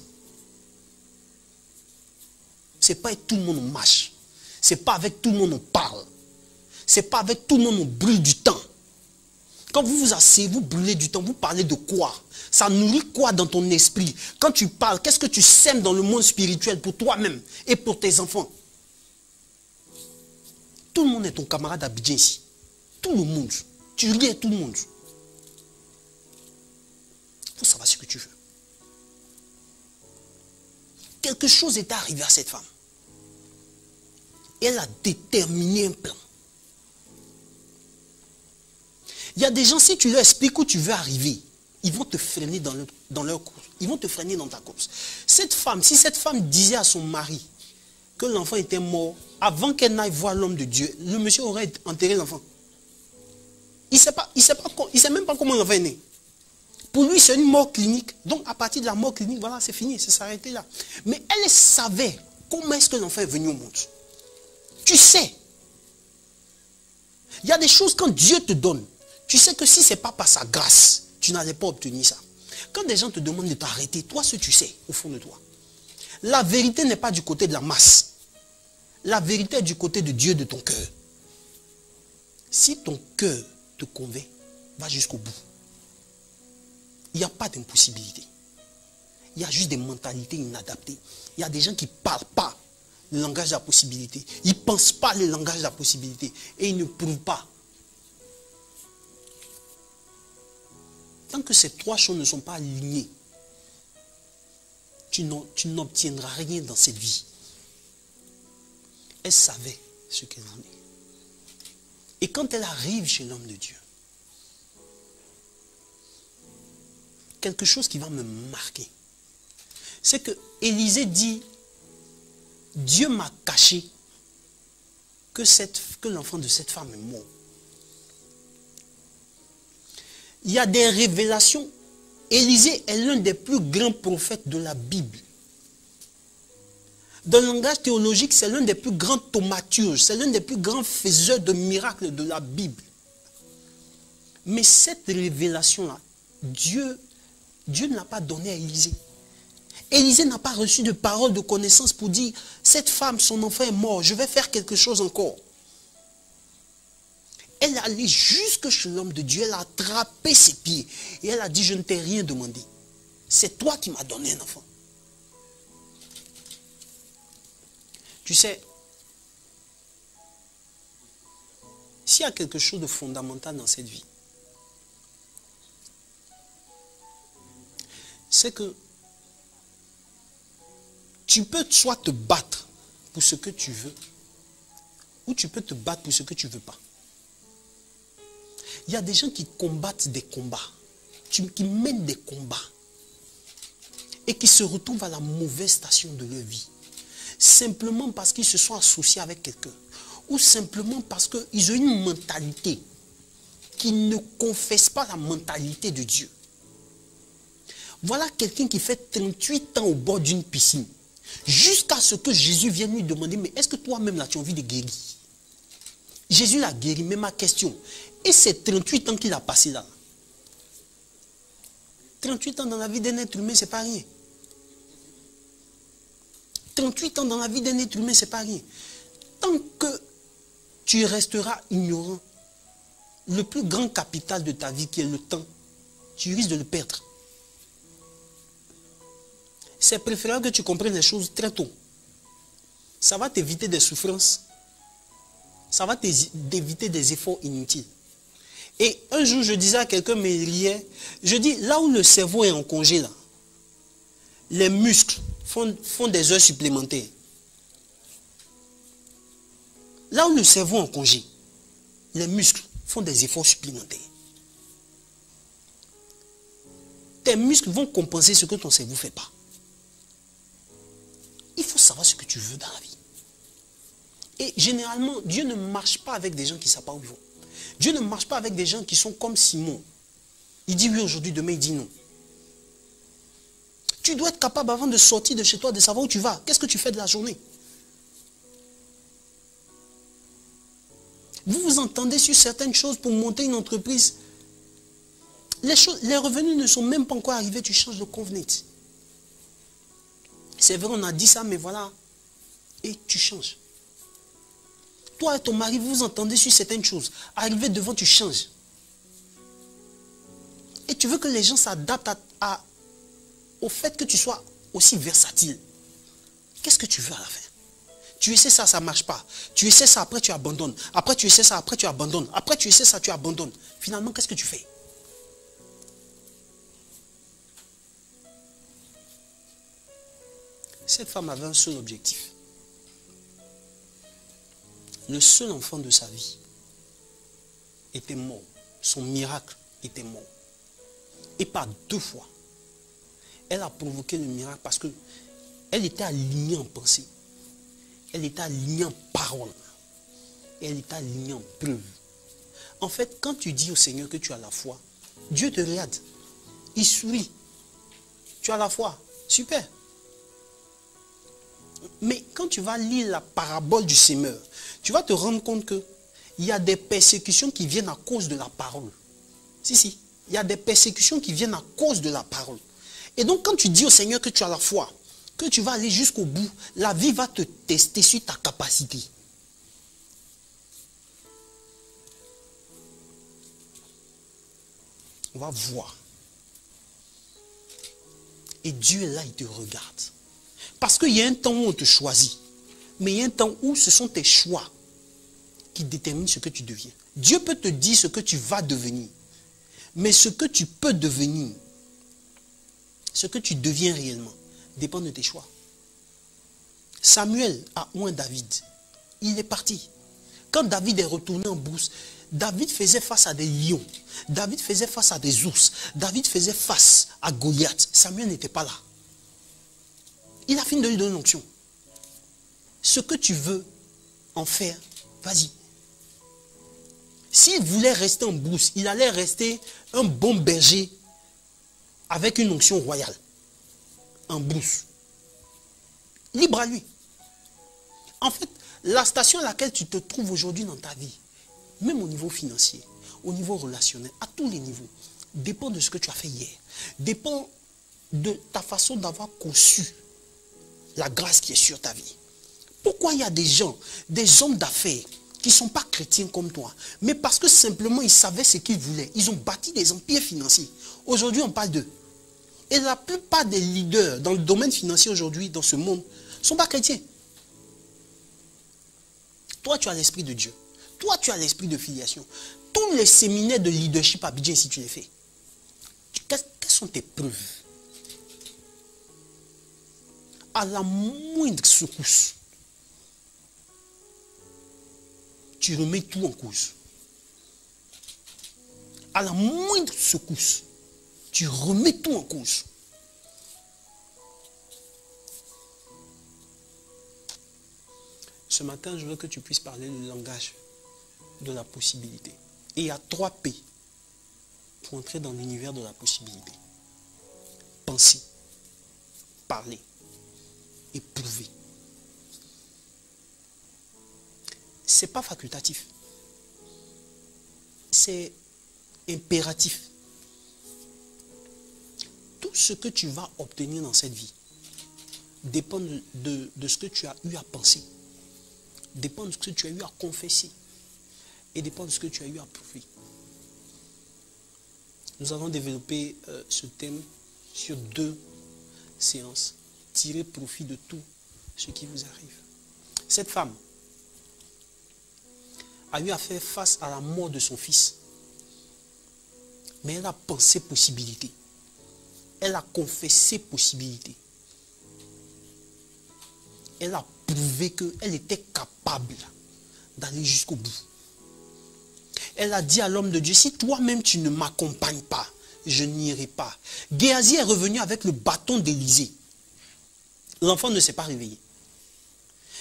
Ce n'est pas avec tout le monde on marche. Ce n'est pas avec tout le monde on parle. Ce n'est pas avec tout le monde on brûle du temps. Quand vous vous asseyez, vous brûlez du temps, vous parlez de quoi? Ça nourrit quoi dans ton esprit? Quand tu parles, qu'est-ce que tu sèmes dans le monde spirituel pour toi-même et pour tes enfants? Tout le monde est ton camarade Abidjan ici. Tout le monde. Tu lis à tout le monde. Il faut savoir ce que tu veux. Quelque chose est arrivé à cette femme. Elle a déterminé un plan. Il y a des gens, si tu leur expliques où tu veux arriver, ils vont te freiner dans leur course. Ils vont te freiner dans ta course. Cette femme, si cette femme disait à son mari que l'enfant était mort, avant qu'elle n'aille voir l'homme de Dieu, le monsieur aurait enterré l'enfant. Il ne sait même pas comment l'enfant est né. Pour lui, c'est une mort clinique. Donc, à partir de la mort clinique, voilà, c'est fini, c'est s'arrêter là. Mais elle savait comment est-ce que l'enfant est venu au monde. Tu sais. Il y a des choses quand Dieu te donne. Tu sais que si ce n'est pas par sa grâce, tu n'allais pas obtenir ça. Quand des gens te demandent de t'arrêter, toi, ce que tu sais, au fond de toi. La vérité n'est pas du côté de la masse. La vérité est du côté de Dieu, de ton cœur. Si ton cœur te convainc, va jusqu'au bout. Il n'y a pas d'impossibilité. Il y a juste des mentalités inadaptées. Il y a des gens qui ne parlent pas le langage de la possibilité. Ils ne pensent pas le langage de la possibilité. Et ils ne prouvent pas. Tant que ces trois choses ne sont pas alignées, tu n'obtiendras rien dans cette vie. Elle savait ce qu'elle voulait. Et quand elle arrive chez l'homme de Dieu, quelque chose qui va me marquer, c'est que Élisée dit, Dieu m'a caché que l'enfant de cette femme est mort. Il y a des révélations. Élisée est l'un des plus grands prophètes de la Bible. Dans le langage théologique, c'est l'un des plus grands thaumaturges, c'est l'un des plus grands faiseurs de miracles de la Bible. Mais cette révélation-là, Dieu ne l'a pas donnée à Élisée. Élisée n'a pas reçu de parole de connaissance pour dire, cette femme, son enfant est mort, je vais faire quelque chose encore. Elle est allée jusque chez l'homme de Dieu, elle a attrapé ses pieds et elle a dit, je ne t'ai rien demandé. C'est toi qui m'as donné un enfant. Tu sais, s'il y a quelque chose de fondamental dans cette vie, c'est que tu peux soit te battre pour ce que tu veux, ou tu peux te battre pour ce que tu ne veux pas. Il y a des gens qui combattent des combats, qui mènent des combats, et qui se retrouvent à la mauvaise station de leur vie. Simplement parce qu'ils se sont associés avec quelqu'un, ou simplement parce qu'ils ont une mentalité qui ne confesse pas la mentalité de Dieu. Voilà quelqu'un qui fait 38 ans au bord d'une piscine, jusqu'à ce que Jésus vienne lui demander, mais est-ce que toi-même là tu as envie de guérir? Jésus l'a guéri, mais ma question, et ces 38 ans qu'il a passé là, 38 ans dans la vie d'un être humain, c'est pas rien. 38 ans dans la vie d'un être humain, c'est pas rien. Tant que tu resteras ignorant, le plus grand capital de ta vie qui est le temps, tu risques de le perdre. C'est préférable que tu comprennes les choses très tôt. Ça va t'éviter des souffrances. Ça va t'éviter des efforts inutiles. Et un jour, je disais à quelqu'un, mais riait, je dis, là où le cerveau est en congé, là, les muscles font des heures supplémentaires. Là où le cerveau est en congé, les muscles font des efforts supplémentaires. Tes muscles vont compenser ce que ton cerveau ne fait pas. Il faut savoir ce que tu veux dans la vie. Et généralement, Dieu ne marche pas avec des gens qui ne savent pas où ils vont. Dieu ne marche pas avec des gens qui sont comme Simon. Il dit oui aujourd'hui, demain il dit non. Tu dois être capable avant de sortir de chez toi, de savoir où tu vas. Qu'est-ce que tu fais de la journée? Vous vous entendez sur certaines choses pour monter une entreprise. Les revenus ne sont même pas encore arrivés, tu changes de covenant. C'est vrai, on a dit ça, mais voilà. Et tu changes. Toi et ton mari, vous vous entendez sur certaines choses. Arrivé devant, tu changes. Et tu veux que les gens s'adaptent au fait que tu sois aussi versatile. Qu'est-ce que tu veux à la fin? Tu essaies ça, ça ne marche pas. Tu essaies ça, après tu abandonnes. Après tu essaies ça, après tu abandonnes. Après tu essaies ça, tu abandonnes. Finalement, qu'est-ce que tu fais? Cette femme avait un seul objectif. Le seul enfant de sa vie était mort. Son miracle était mort. Et par 2 fois, elle a provoqué le miracle parce qu'elle était alignée en pensée. Elle était alignée en parole. Et elle était alignée en preuve. En fait, quand tu dis au Seigneur que tu as la foi, Dieu te regarde. Il sourit. Tu as la foi. Super. Mais quand tu vas lire la parabole du semeur, tu vas te rendre compte qu'il y a des persécutions qui viennent à cause de la parole. Si. Il y a des persécutions qui viennent à cause de la parole. Et donc quand tu dis au Seigneur que tu as la foi, que tu vas aller jusqu'au bout, la vie va te tester sur ta capacité. On va voir. Et Dieu est là, il te regarde. Parce qu'il y a un temps où on te choisit. Mais il y a un temps où ce sont tes choix qui déterminent ce que tu deviens. Dieu peut te dire ce que tu vas devenir. Mais ce que tu peux devenir, ce que tu deviens réellement, dépend de tes choix. Samuel a oint David. Il est parti. Quand David est retourné en brousse, David faisait face à des lions. David faisait face à des ours. David faisait face à Goliath. Samuel n'était pas là. Il a fini de lui donner une onction. Ce que tu veux en faire, vas-y. S'il voulait rester en brousse, il allait rester un bon berger avec une onction royale. En brousse. Libre à lui. En fait, la station à laquelle tu te trouves aujourd'hui dans ta vie, même au niveau financier, au niveau relationnel, à tous les niveaux, dépend de ce que tu as fait hier. Dépend de ta façon d'avoir conçu la grâce qui est sur ta vie. Pourquoi il y a des gens, des hommes d'affaires, qui ne sont pas chrétiens comme toi, mais parce que simplement ils savaient ce qu'ils voulaient. Ils ont bâti des empires financiers. Aujourd'hui, on parle d'eux. Et la plupart des leaders dans le domaine financier aujourd'hui, dans ce monde, ne sont pas chrétiens. Toi, tu as l'esprit de Dieu. Toi, tu as l'esprit de filiation. Tous les séminaires de leadership à Abidjan, si tu les fais, quelles sont tes preuves? À la moindre secousse, tu remets tout en cause. À la moindre secousse, tu remets tout en cause. Ce matin, je veux que tu puisses parler le langage de la possibilité. Et il y a 3 P pour entrer dans l'univers de la possibilité. Penser, parler et prouver. Ce n'est pas facultatif. C'est impératif. Tout ce que tu vas obtenir dans cette vie dépend de ce que tu as eu à penser, dépend de ce que tu as eu à confesser et dépend de ce que tu as eu à prouver. Nous avons développé ce thème sur 2 séances. Tirez profit de tout ce qui vous arrive. Cette femme a eu à faire face à la mort de son fils. Mais elle a pensé possibilité. Elle a confessé possibilité. Elle a prouvé qu'elle était capable d'aller jusqu'au bout. Elle a dit à l'homme de Dieu, si toi-même tu ne m'accompagnes pas, je n'irai pas. Géasi est revenu avec le bâton d'Élisée. L'enfant ne s'est pas réveillé.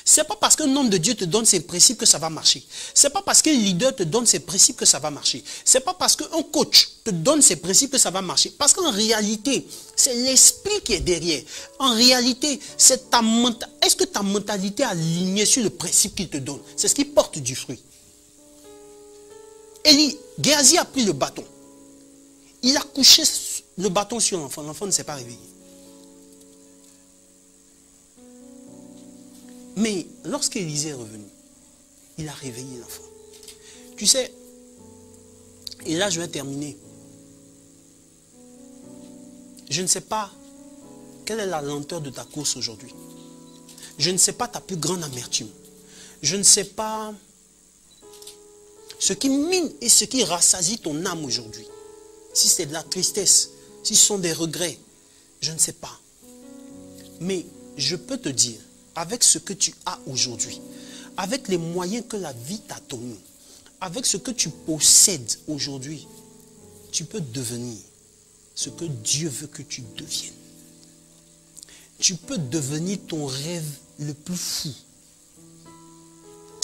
Ce n'est pas parce qu'un homme de Dieu te donne ses principes que ça va marcher. Ce n'est pas parce qu'un leader te donne ses principes que ça va marcher. Ce n'est pas parce qu'un coach te donne ses principes que ça va marcher. Parce qu'en réalité, c'est l'esprit qui est derrière. En réalité, c'est ta mentalité. Est-ce que ta mentalité est alignée sur le principe qu'il te donne? C'est ce qui porte du fruit. Géasi a pris le bâton. Il a couché le bâton sur l'enfant. L'enfant ne s'est pas réveillé. Mais lorsqu'Élisée est revenu, il a réveillé l'enfant. Tu sais, et là je vais terminer. Je ne sais pas quelle est la lenteur de ta course aujourd'hui. Je ne sais pas ta plus grande amertume. Je ne sais pas ce qui mine et ce qui rassasie ton âme aujourd'hui. Si c'est de la tristesse, si ce sont des regrets, je ne sais pas. Mais je peux te dire, avec ce que tu as aujourd'hui, avec les moyens que la vie t'a donnés, avec ce que tu possèdes aujourd'hui, tu peux devenir ce que Dieu veut que tu deviennes. Tu peux devenir ton rêve le plus fou.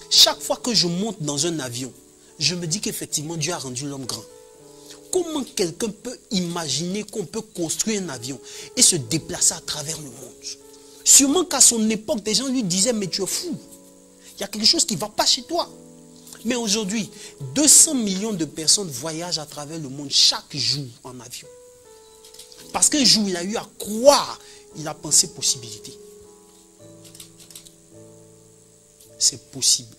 Chaque fois que je monte dans un avion, je me dis qu'effectivement Dieu a rendu l'homme grand. Comment quelqu'un peut imaginer qu'on peut construire un avion et se déplacer à travers le monde? Sûrement qu'à son époque, des gens lui disaient, mais tu es fou. Il y a quelque chose qui ne va pas chez toi. Mais aujourd'hui, 200 millions de personnes voyagent à travers le monde chaque jour en avion. Parce qu'un jour, il a eu à croire, il a pensé possibilité. C'est possible.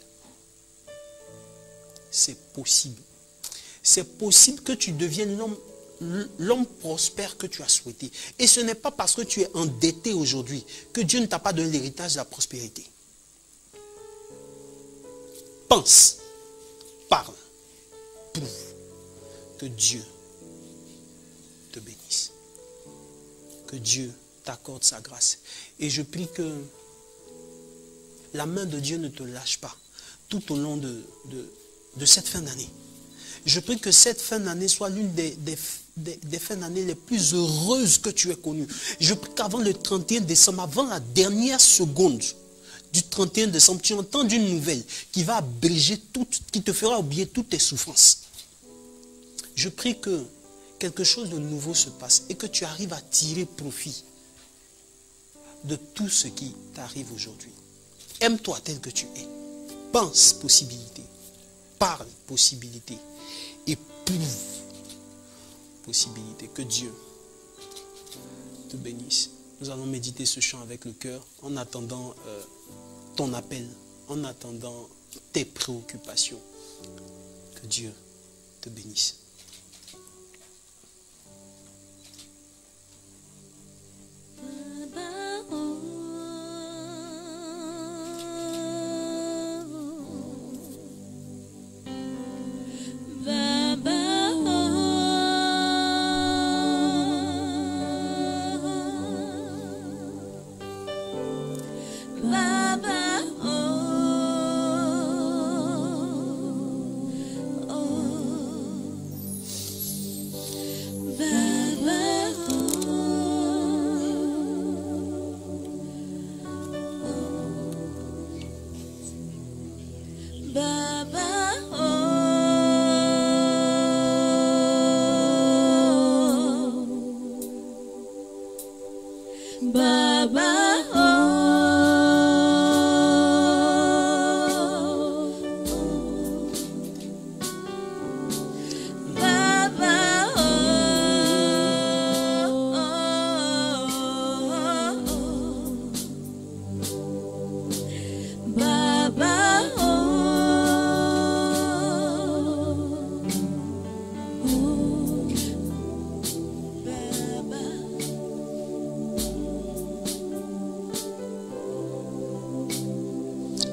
C'est possible. C'est possible que tu deviennes l'homme l'homme prospère que tu as souhaité. Et ce n'est pas parce que tu es endetté aujourd'hui que Dieu ne t'a pas donné l'héritage de la prospérité. Pense, parle, prouve que Dieu te bénisse. Que Dieu t'accorde sa grâce. Et je prie que la main de Dieu ne te lâche pas tout au long de cette fin d'année. Je prie que cette fin d'année soit l'une des fins d'année les plus heureuses que tu aies connues. Je prie qu'avant le 31 décembre, avant la dernière seconde du 31 décembre, tu entends une nouvelle qui va abréger qui te fera oublier toutes tes souffrances. Je prie que quelque chose de nouveau se passe et que tu arrives à tirer profit de tout ce qui t'arrive aujourd'hui. Aime-toi tel que tu es. Pense possibilité. Parle possibilité. Et prouve possibilité. Que Dieu te bénisse. Nous allons méditer ce chant avec le cœur en attendant ton appel, en attendant tes préoccupations. Que Dieu te bénisse.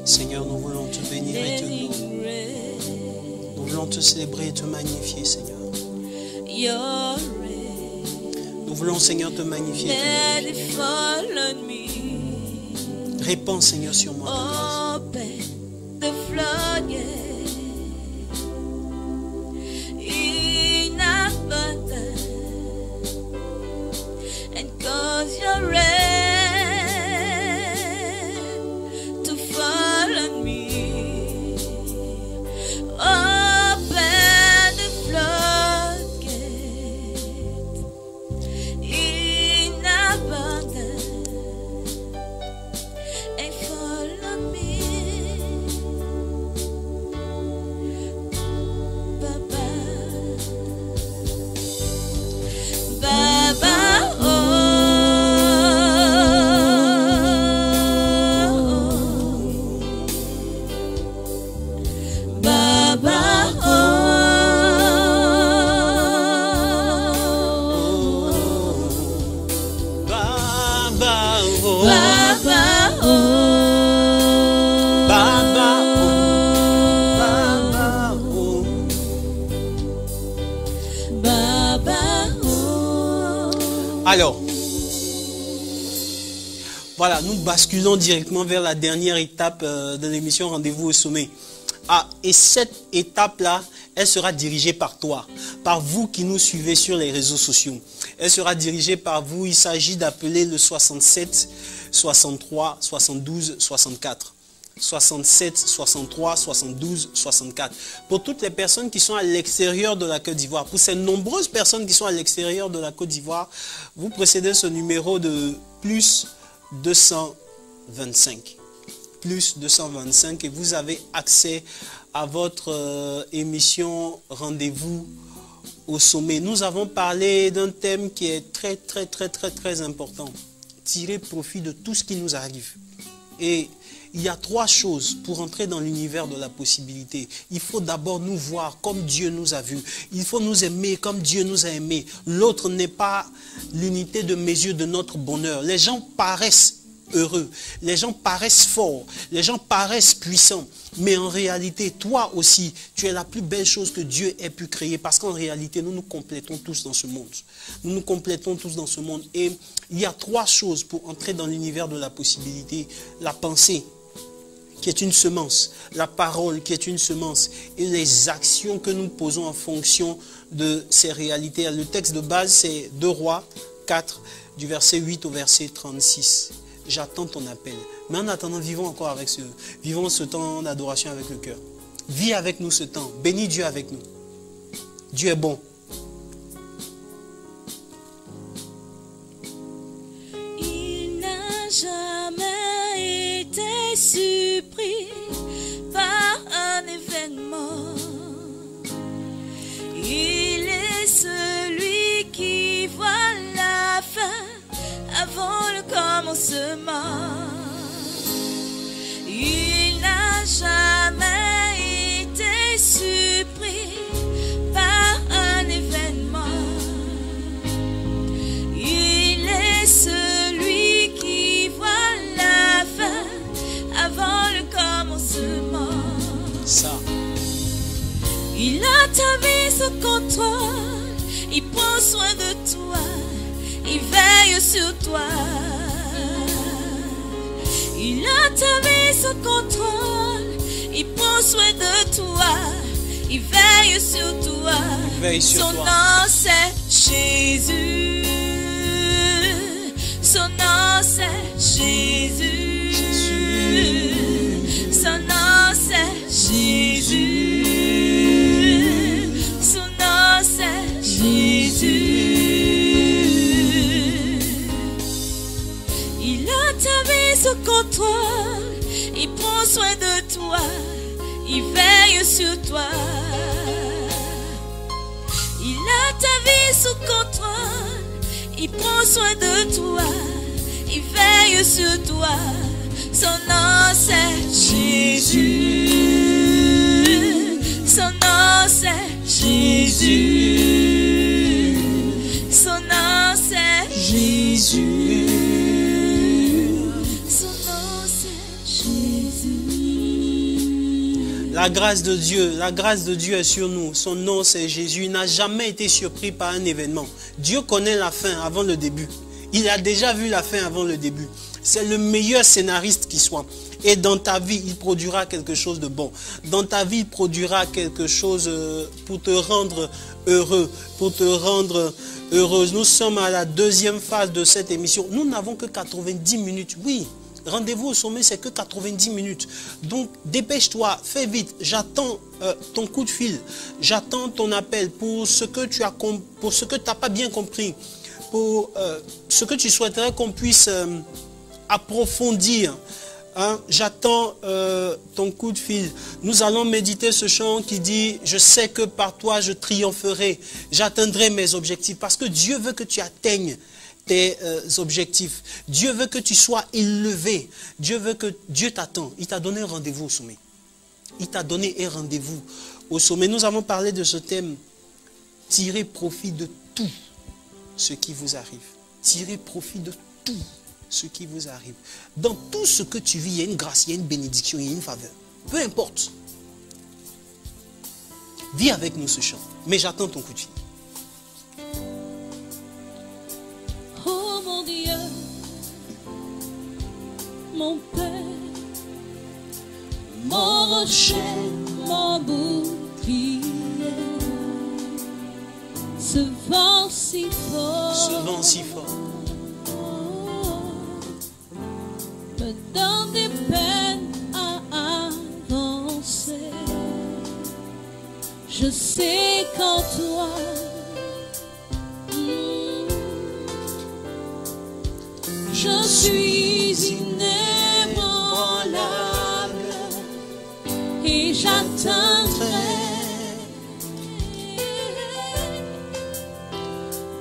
Seigneur, nous voulons te bénir et te louer. Nous voulons te célébrer et te magnifier, Seigneur. Nous voulons, Seigneur, te magnifier et te louer. Répands, Seigneur, sur moi ta grâce. Alors, voilà, nous basculons directement vers la dernière étape de l'émission Rendez-vous au sommet. Ah, et cette étape-là, elle sera dirigée par toi, par vous qui nous suivez sur les réseaux sociaux. Elle sera dirigée par vous. Il s'agit d'appeler le 67 63 72 64. 67 63 72 64. Pour toutes les personnes qui sont à l'extérieur de la Côte d'Ivoire, pour ces nombreuses personnes qui sont à l'extérieur de la Côte d'Ivoire, vous précédez ce numéro de plus 225. Plus 225 et vous avez accès à votre émission Rendez-vous au sommet. Nous avons parlé d'un thème qui est très important. Tirer profit de tout ce qui nous arrive. Et il y a 3 choses pour entrer dans l'univers de la possibilité. Il faut d'abord nous voir comme Dieu nous a vus. Il faut nous aimer comme Dieu nous a aimés. L'autre n'est pas l'unité de mesure de notre bonheur. Les gens paraissent heureux, les gens paraissent forts, les gens paraissent puissants. Mais en réalité, toi aussi, tu es la plus belle chose que Dieu ait pu créer. Parce qu'en réalité, nous nous complétons tous dans ce monde. Nous nous complétons tous dans ce monde. Et il y a 3 choses pour entrer dans l'univers de la possibilité. La pensée, qui est une semence. La parole, qui est une semence. Et les actions que nous posons en fonction de ces réalités. Le texte de base, c'est 2 Rois 4, du verset 8 au verset 36. J'attends ton appel. Mais en attendant, vivons ce temps d'adoration avec le cœur. Vis avec nous ce temps. Bénis Dieu avec nous. Dieu est bon. Il n'a jamais été surpris par un événement. Il est celui qui voit la fin avant le commencement. Il n'a jamais été surpris par un événement. Il est celui qui voit la fin avant le commencement. Ça. Il a ta vie sous contrôle. Il prend soin de toi. Il veille sur toi. Il a ta vie sous contrôle. Il prend soin de toi. Il veille sur toi. Son nom c'est Jésus. Son nom c'est Jésus. Son nom c'est Jésus. Son nom c'est Jésus. Ta vie sous contrôle, il prend soin de toi, il veille sur toi. Il a ta vie sous contrôle, il prend soin de toi, il veille sur toi. Son nom c'est Jésus. Son nom c'est Jésus. Son nom c'est Jésus. La grâce de Dieu est sur nous. Son nom c'est Jésus. Il n'a jamais été surpris par un événement. Dieu connaît la fin avant le début. Il a déjà vu la fin avant le début. C'est le meilleur scénariste qui soit. Et dans ta vie, il produira quelque chose de bon. Dans ta vie, il produira quelque chose pour te rendre heureux, pour te rendre heureuse. Nous sommes à la 2e phase de cette émission. Nous n'avons que 90 minutes. Oui. Rendez-vous au sommet, c'est que 90 minutes. Donc, dépêche-toi, fais vite. J'attends ton coup de fil. J'attends ton appel pour ce que tu as pour ce que tu n'as pas bien compris. Pour ce que tu souhaiterais qu'on puisse approfondir. Hein? J'attends ton coup de fil. Nous allons méditer ce chant qui dit « Je sais que par toi je triompherai. J'atteindrai mes objectifs. » Parce que Dieu veut que tu atteignes tes objectifs. Dieu veut que tu sois élevé. Dieu t'attend. Il t'a donné un rendez-vous au sommet. Il t'a donné un rendez-vous au sommet. Nous avons parlé de ce thème. Tirez profit de tout ce qui vous arrive. Tirez profit de tout ce qui vous arrive. Dans tout ce que tu vis, il y a une grâce, il y a une bénédiction, il y a une faveur. Peu importe. Vis avec nous ce chant. Mais j'attends ton coup de fil. Oh mon Dieu, mon Père, mon rocher, mon bouclier, ce vent si fort, me donne des peines à avancer. Je sais qu'en toi, je suis inébranlable et j'atteindrai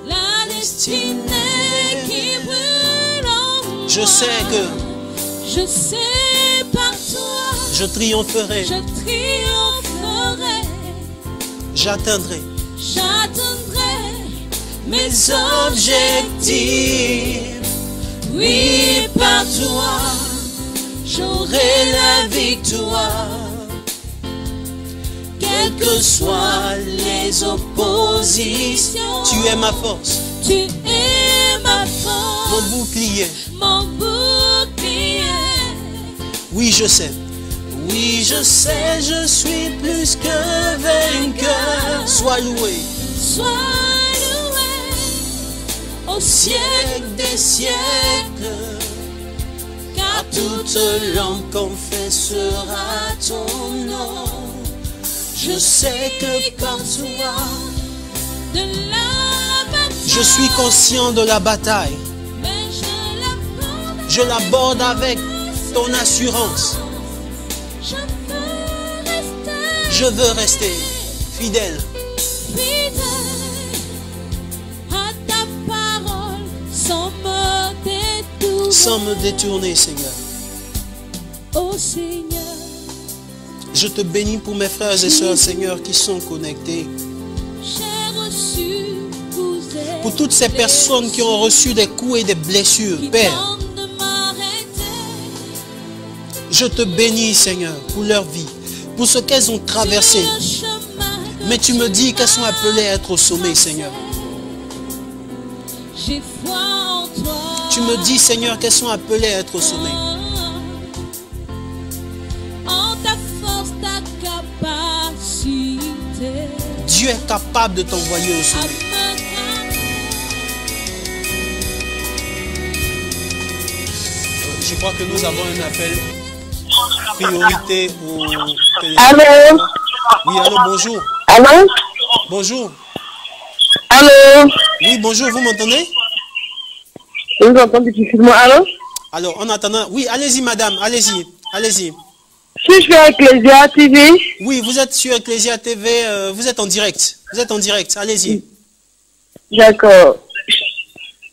la destinée qui brûle en moi. Je sais par Je triompherai. Je triompherai. J'atteindrai. J'atteindrai mes objectifs. Oui, par toi, j'aurai la victoire. Quelles que soient les oppositions, Tu es ma force. tu es ma force, Mon bouclier. mon bouclier. Oui, je sais. Oui, je sais, je suis plus que vainqueur. Sois loué. Sois loué au siècle des siècles, car toute langue confessera ton nom. Je sais que par toi, de la bataille, Je suis conscient de la bataille. mais Je l'aborde avec ton assurance. je veux rester Fidèle. fidèle à ta parole, sans me détourner. Sans me détourner, Seigneur. Oh Seigneur, Je te bénis pour mes frères et sœurs, Seigneur, qui sont connectés. j'ai reçu, vous êtes Pour toutes ces personnes qui ont reçu des coups et des blessures, qui Père, tentent de m'arrêter. je te bénis, Seigneur, pour leur vie, pour ce qu'elles ont traversé. Sur le chemin que Mais tu me dis qu'elles sont appelées à être au sommet, Seigneur. j'ai foi en toi. Tu me dis, Seigneur, qu'elles sont appelées à être au sommet. En ta force, ta capacité Dieu est capable de t'envoyer au à sommet. me Je crois que nous avons un appel priorité au téléphone. Allô? Oui, allô, bonjour. Allô? Bonjour. Allô? Oui, bonjour, vous m'entendez? Je vous entends difficilement. Allô? Alors, en attendant, oui, allez-y, madame, allez-y, allez-y. Si je suis à Ecclesia TV, Oui, vous êtes sur Ecclesia TV, vous êtes en direct. Vous êtes en direct, allez-y. d'accord.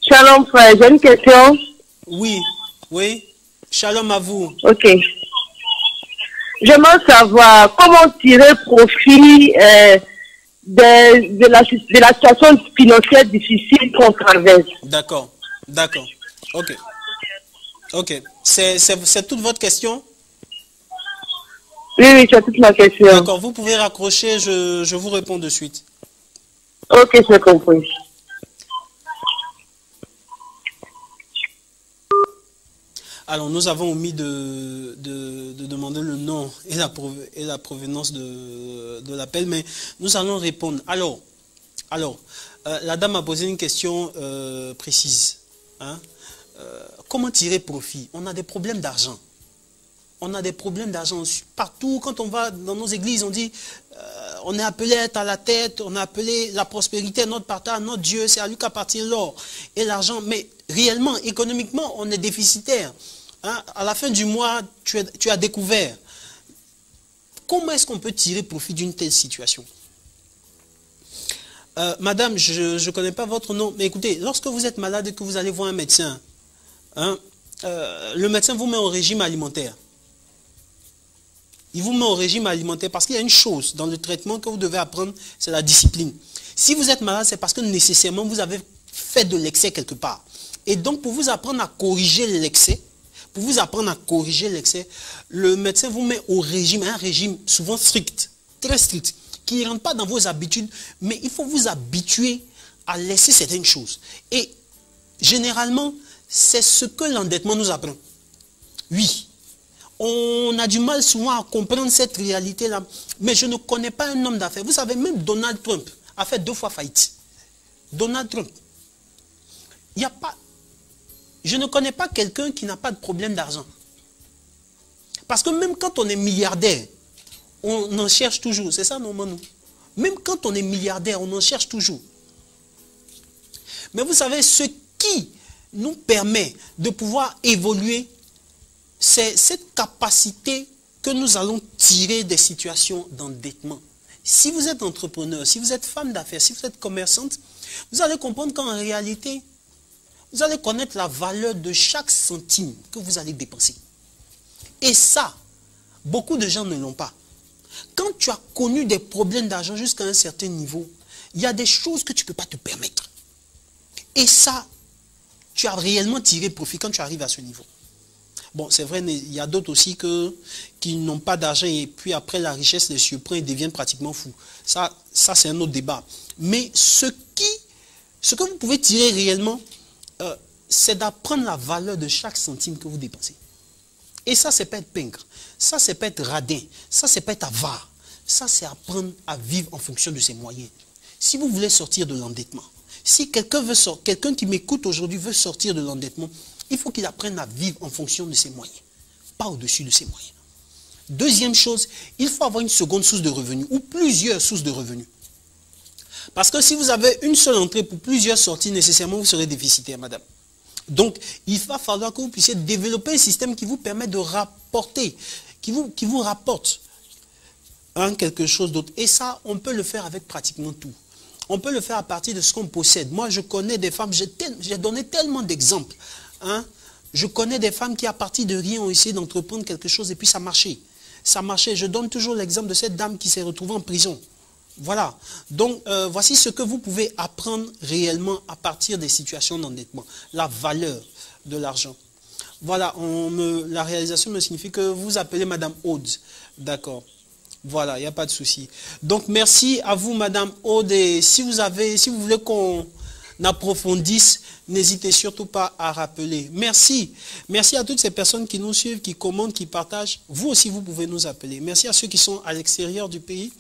Shalom frère, j'ai une question. Oui, oui. Shalom à vous. Ok. J'aimerais savoir comment tirer profit de la situation financière difficile qu'on traverse. D'accord, d'accord. Ok. Ok. C'est toute votre question? Oui, oui, c'est toute ma question. D'accord, vous pouvez raccrocher, je vous réponds de suite. Ok, j'ai compris. Alors, nous avons omis de demander le nom et la provenance de l'appel, mais nous allons répondre. Alors, la dame a posé une question précise. Hein? Comment tirer profit? On a des problèmes d'argent. On a des problèmes d'argent partout. Quand on va dans nos églises, on dit on est appelé à être à la tête, on est appelé la prospérité, notre partage, notre Dieu, c'est à lui qu'appartient l'or et l'argent. Mais réellement, économiquement, on est déficitaire. Hein? À la fin du mois, tu as découvert. Comment est-ce qu'on peut tirer profit d'une telle situation? Madame, je ne connais pas votre nom, mais écoutez, lorsque vous êtes malade et que vous allez voir un médecin, hein, le médecin vous met au régime alimentaire. Il vous met au régime alimentaire parce qu'il y a une chose dans le traitement que vous devez apprendre, c'est la discipline. Si vous êtes malade, c'est parce que nécessairement vous avez fait de l'excès quelque part. Et donc pour vous apprendre à corriger l'excès, le médecin vous met au régime, un régime souvent strict, très strict, qui ne rentre pas dans vos habitudes, mais il faut vous habituer à laisser certaines choses. Et généralement, c'est ce que l'endettement nous apprend. Oui. On a du mal souvent à comprendre cette réalité-là. Mais je ne connais pas un homme d'affaires. Vous savez, même Donald Trump a fait 2 fois faillite. Donald Trump. Il n'y a pas... Je ne connais pas quelqu'un qui n'a pas de problème d'argent. Parce que même quand on est milliardaire, on en cherche toujours. C'est ça, normalement, nous. Même quand on est milliardaire, on en cherche toujours. Mais vous savez, ce qui nous permet de pouvoir évoluer, c'est cette capacité que nous allons tirer des situations d'endettement. Si vous êtes entrepreneur, si vous êtes femme d'affaires, si vous êtes commerçante, vous allez comprendre qu'en réalité, vous allez connaître la valeur de chaque centime que vous allez dépenser. Et ça, Beaucoup de gens ne l'ont pas. Quand tu as connu des problèmes d'argent jusqu'à un certain niveau, il y a des choses que tu ne peux pas te permettre. Et ça, tu as réellement tiré profit quand tu arrives à ce niveau. Bon, c'est vrai, il y a d'autres aussi qui n'ont pas d'argent et puis après la richesse les surprend et deviennent pratiquement fous. Ça c'est un autre débat. Mais ce que vous pouvez tirer réellement, c'est d'apprendre la valeur de chaque centime que vous dépensez. Et ça, c'est pas être pingre. Ça, c'est pas être radin. Ça, c'est pas être avare. Ça, c'est apprendre à vivre en fonction de ses moyens. Si vous voulez sortir de l'endettement, si quelqu'un qui m'écoute aujourd'hui veut sortir de l'endettement, il faut qu'il apprenne à vivre en fonction de ses moyens, pas au-dessus de ses moyens. Deuxième chose, il faut avoir une seconde source de revenus ou plusieurs sources de revenus. Parce que si vous avez une seule entrée pour plusieurs sorties, nécessairement vous serez déficitaire, madame. Donc, il va falloir que vous puissiez développer un système qui vous permet de rapporter, qui vous rapporte quelque chose d'autre. Et ça, on peut le faire avec pratiquement tout. On peut le faire à partir de ce qu'on possède. Moi, je connais des femmes, j'ai donné tellement d'exemples. Je connais des femmes qui, à partir de rien, ont essayé d'entreprendre quelque chose et puis ça marchait. Ça marchait. Je donne toujours l'exemple de cette dame qui s'est retrouvée en prison. Voilà. Donc, voici ce que vous pouvez apprendre réellement à partir des situations d'endettement. La valeur de l'argent. Voilà. La réalisation me signifie que vous appelez Madame Aude. D'accord. Voilà, il n'y a pas de souci. Donc, merci à vous, Madame Aude. Et si vous voulez qu'on approfondisse, n'hésitez surtout pas à rappeler. Merci. Merci à toutes ces personnes qui nous suivent, qui commentent, qui partagent. Vous aussi, vous pouvez nous appeler. Merci à ceux qui sont à l'extérieur du pays.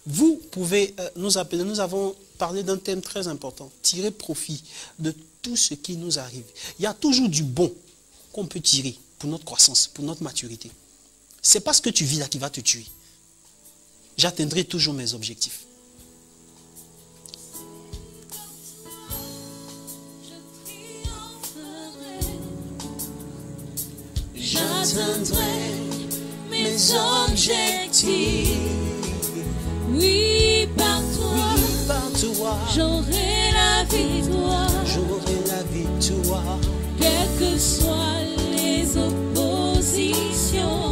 Vous pouvez nous appeler. Nous avons parlé d'un thème très important. Tirer profit de tout ce qui nous arrive. Il y a toujours du bon qu'on peut tirer pour notre croissance, pour notre maturité. Ce n'est pas ce que tu vis là qui va te tuer. J'atteindrai toujours mes objectifs. J'atteindrai mes objectifs. Oui, par toi, j'aurai la victoire. J'aurai la victoire. Quelles que soient les oppositions,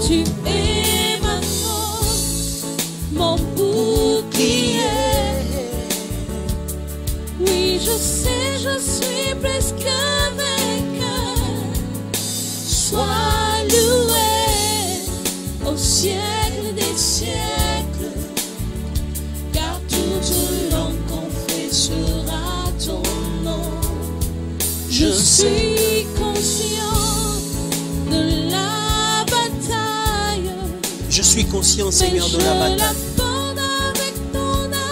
tu es ma force, mon bouclier. Oui, je sais, je suis plus que vainqueur. Sois loué au siècle des siècles, car toute langue confessera ton nom. Je suis conscient de la bataille. Je suis conscient, Seigneur, de la bataille.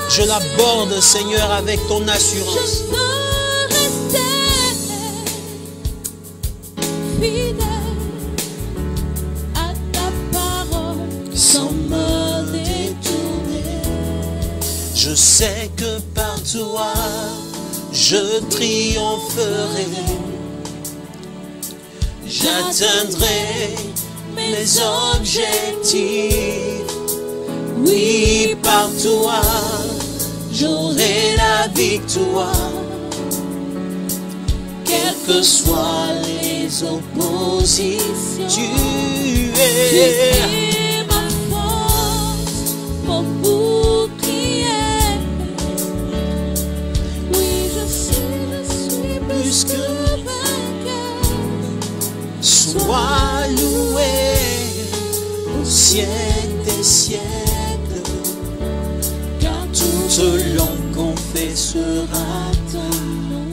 Je l'aborde, Seigneur, avec ton assurance. Je veux rester fidèle à ta parole sans me détourner. Je sais que par toi, je triompherai. J'atteindrai mes objectifs. Oui, par toi, j'aurai la victoire. Quelles que soient les oppositions, tu es ma force, mon bouclier. Oui, je suis plus que vainqueur. Sois loué au siècle des siècles, car toute langue confessera ton nom.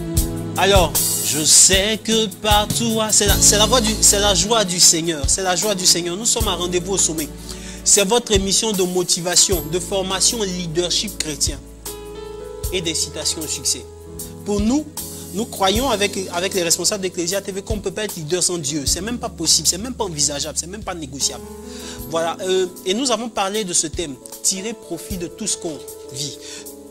Alors, je sais que par toi, c'est la joie du Seigneur. C'est la joie du Seigneur. Nous sommes à rendez-vous au sommet. C'est votre émission de motivation, de formation leadership chrétien et des citations au succès. Pour nous, nous croyons avec les responsables d'Ecclesia TV qu'on ne peut pas être leader sans Dieu. C'est même pas possible, c'est même pas envisageable, c'est même pas négociable. Voilà. Et nous avons parlé de ce thème. Tirer profit de tout ce qu'on vit.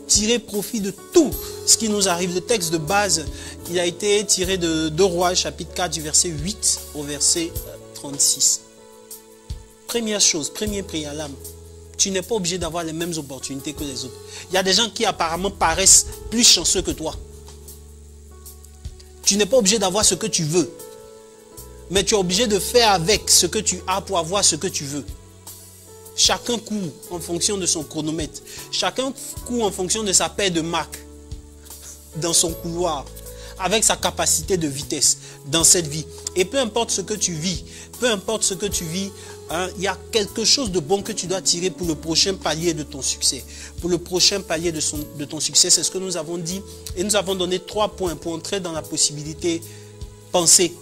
Tirer profit de tout ce qui nous arrive. Le texte de base, il a été tiré de 2 Rois, chapitre 4, du verset 8 au verset 36. Première chose, premier préalable. Tu n'es pas obligé d'avoir les mêmes opportunités que les autres. Il y a des gens qui apparemment paraissent plus chanceux que toi. Tu n'es pas obligé d'avoir ce que tu veux. Mais tu es obligé de faire avec ce que tu as pour avoir ce que tu veux. Chacun court en fonction de son chronomètre. Chacun court en fonction de sa paire de marques dans son couloir, avec sa capacité de vitesse dans cette vie. Et peu importe ce que tu vis, peu importe ce que tu vis, hein, il y a quelque chose de bon que tu dois tirer pour le prochain palier de ton succès. Pour le prochain palier de ton succès, c'est ce que nous avons dit. Et nous avons donné 3 points pour entrer dans la possibilité. Penser,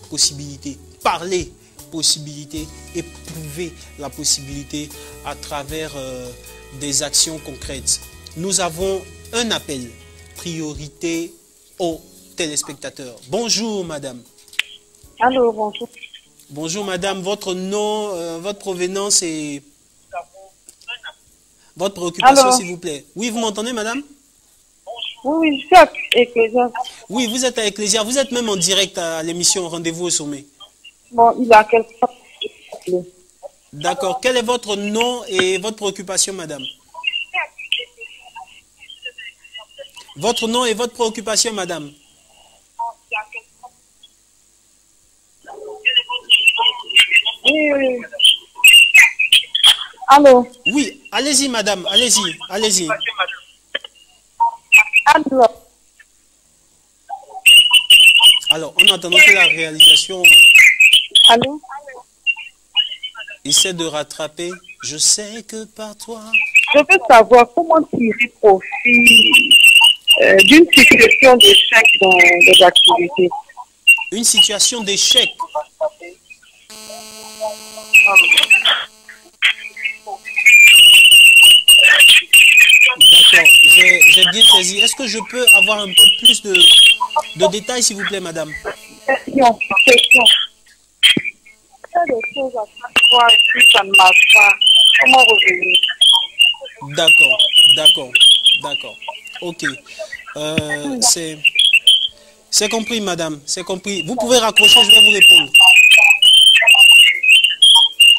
possibilité. Parler, possibilité. Éprouver la possibilité à travers des actions concrètes. Nous avons un appel. Priorité aux téléspectateurs. Bonjour madame. Allô, bonjour. Bonjour madame, votre nom, votre provenance et votre préoccupation s'il vous plaît. Oui, vous m'entendez madame? Oui, je suis à Ecclésia. Oui, vous êtes à Ecclésia, vous êtes même en direct à l'émission Rendez-vous au sommet. Bon, il y a quelqu'un. D'accord, quel est votre nom et votre préoccupation madame? Votre nom et votre préoccupation madame? Oui. Allô? Oui, allez-y madame, allez-y, allez-y. Allô? Alors, en attendant que la réalisation Allô? essaie de rattraper, je sais que par toi... Je veux savoir comment tirer profit d'une situation d'échec dans les activités. Une situation d'échec. D'accord, j'ai bien saisi. Est-ce que je peux avoir un peu plus de détails, s'il vous plaît, madame? Question. Il y a des choses à chaque fois et puis ça ne marche pas. Comment revenir? D'accord. Ok. C'est compris, madame. C'est compris. Vous pouvez raccrocher, je vais vous répondre.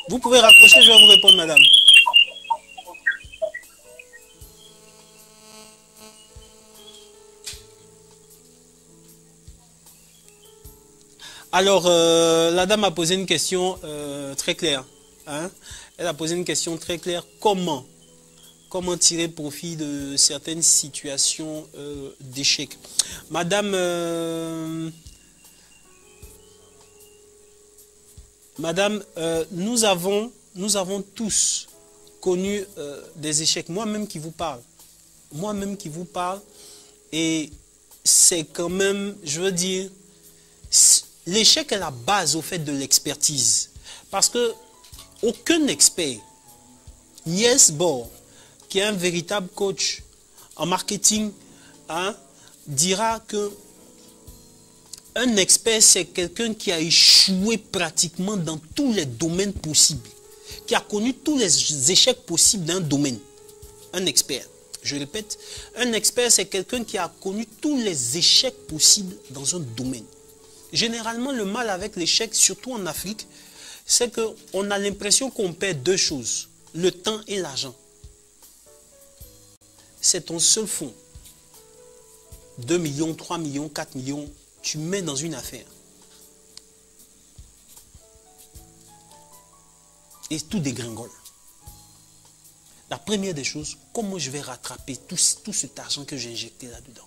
Vous pouvez raccrocher, je vais vous répondre, madame. Alors, la dame a posé une question très claire. Hein? Elle a posé une question très claire. Comment tirer profit de certaines situations d'échec? Madame, nous avons tous connu des échecs. Moi-même qui vous parle. Et c'est quand même, je veux dire, l'échec est la base au fait de l'expertise. Parce que aucun expert, Niels Bohr, qui est un véritable coach en marketing, hein, dira que un expert, c'est quelqu'un qui a échoué pratiquement dans tous les domaines possibles, qui a connu tous les échecs possibles d'un domaine. Un expert, je répète, un expert, c'est quelqu'un qui a connu tous les échecs possibles dans un domaine. Généralement, le mal avec l'échec, surtout en Afrique, c'est qu'on a l'impression qu'on perd deux choses, le temps et l'argent. C'est ton seul fonds. 2 millions, 3 millions, 4 millions, tu mets dans une affaire. Et tout dégringole. La première des choses, comment je vais rattraper tout cet argent que j'ai injecté là-dedans?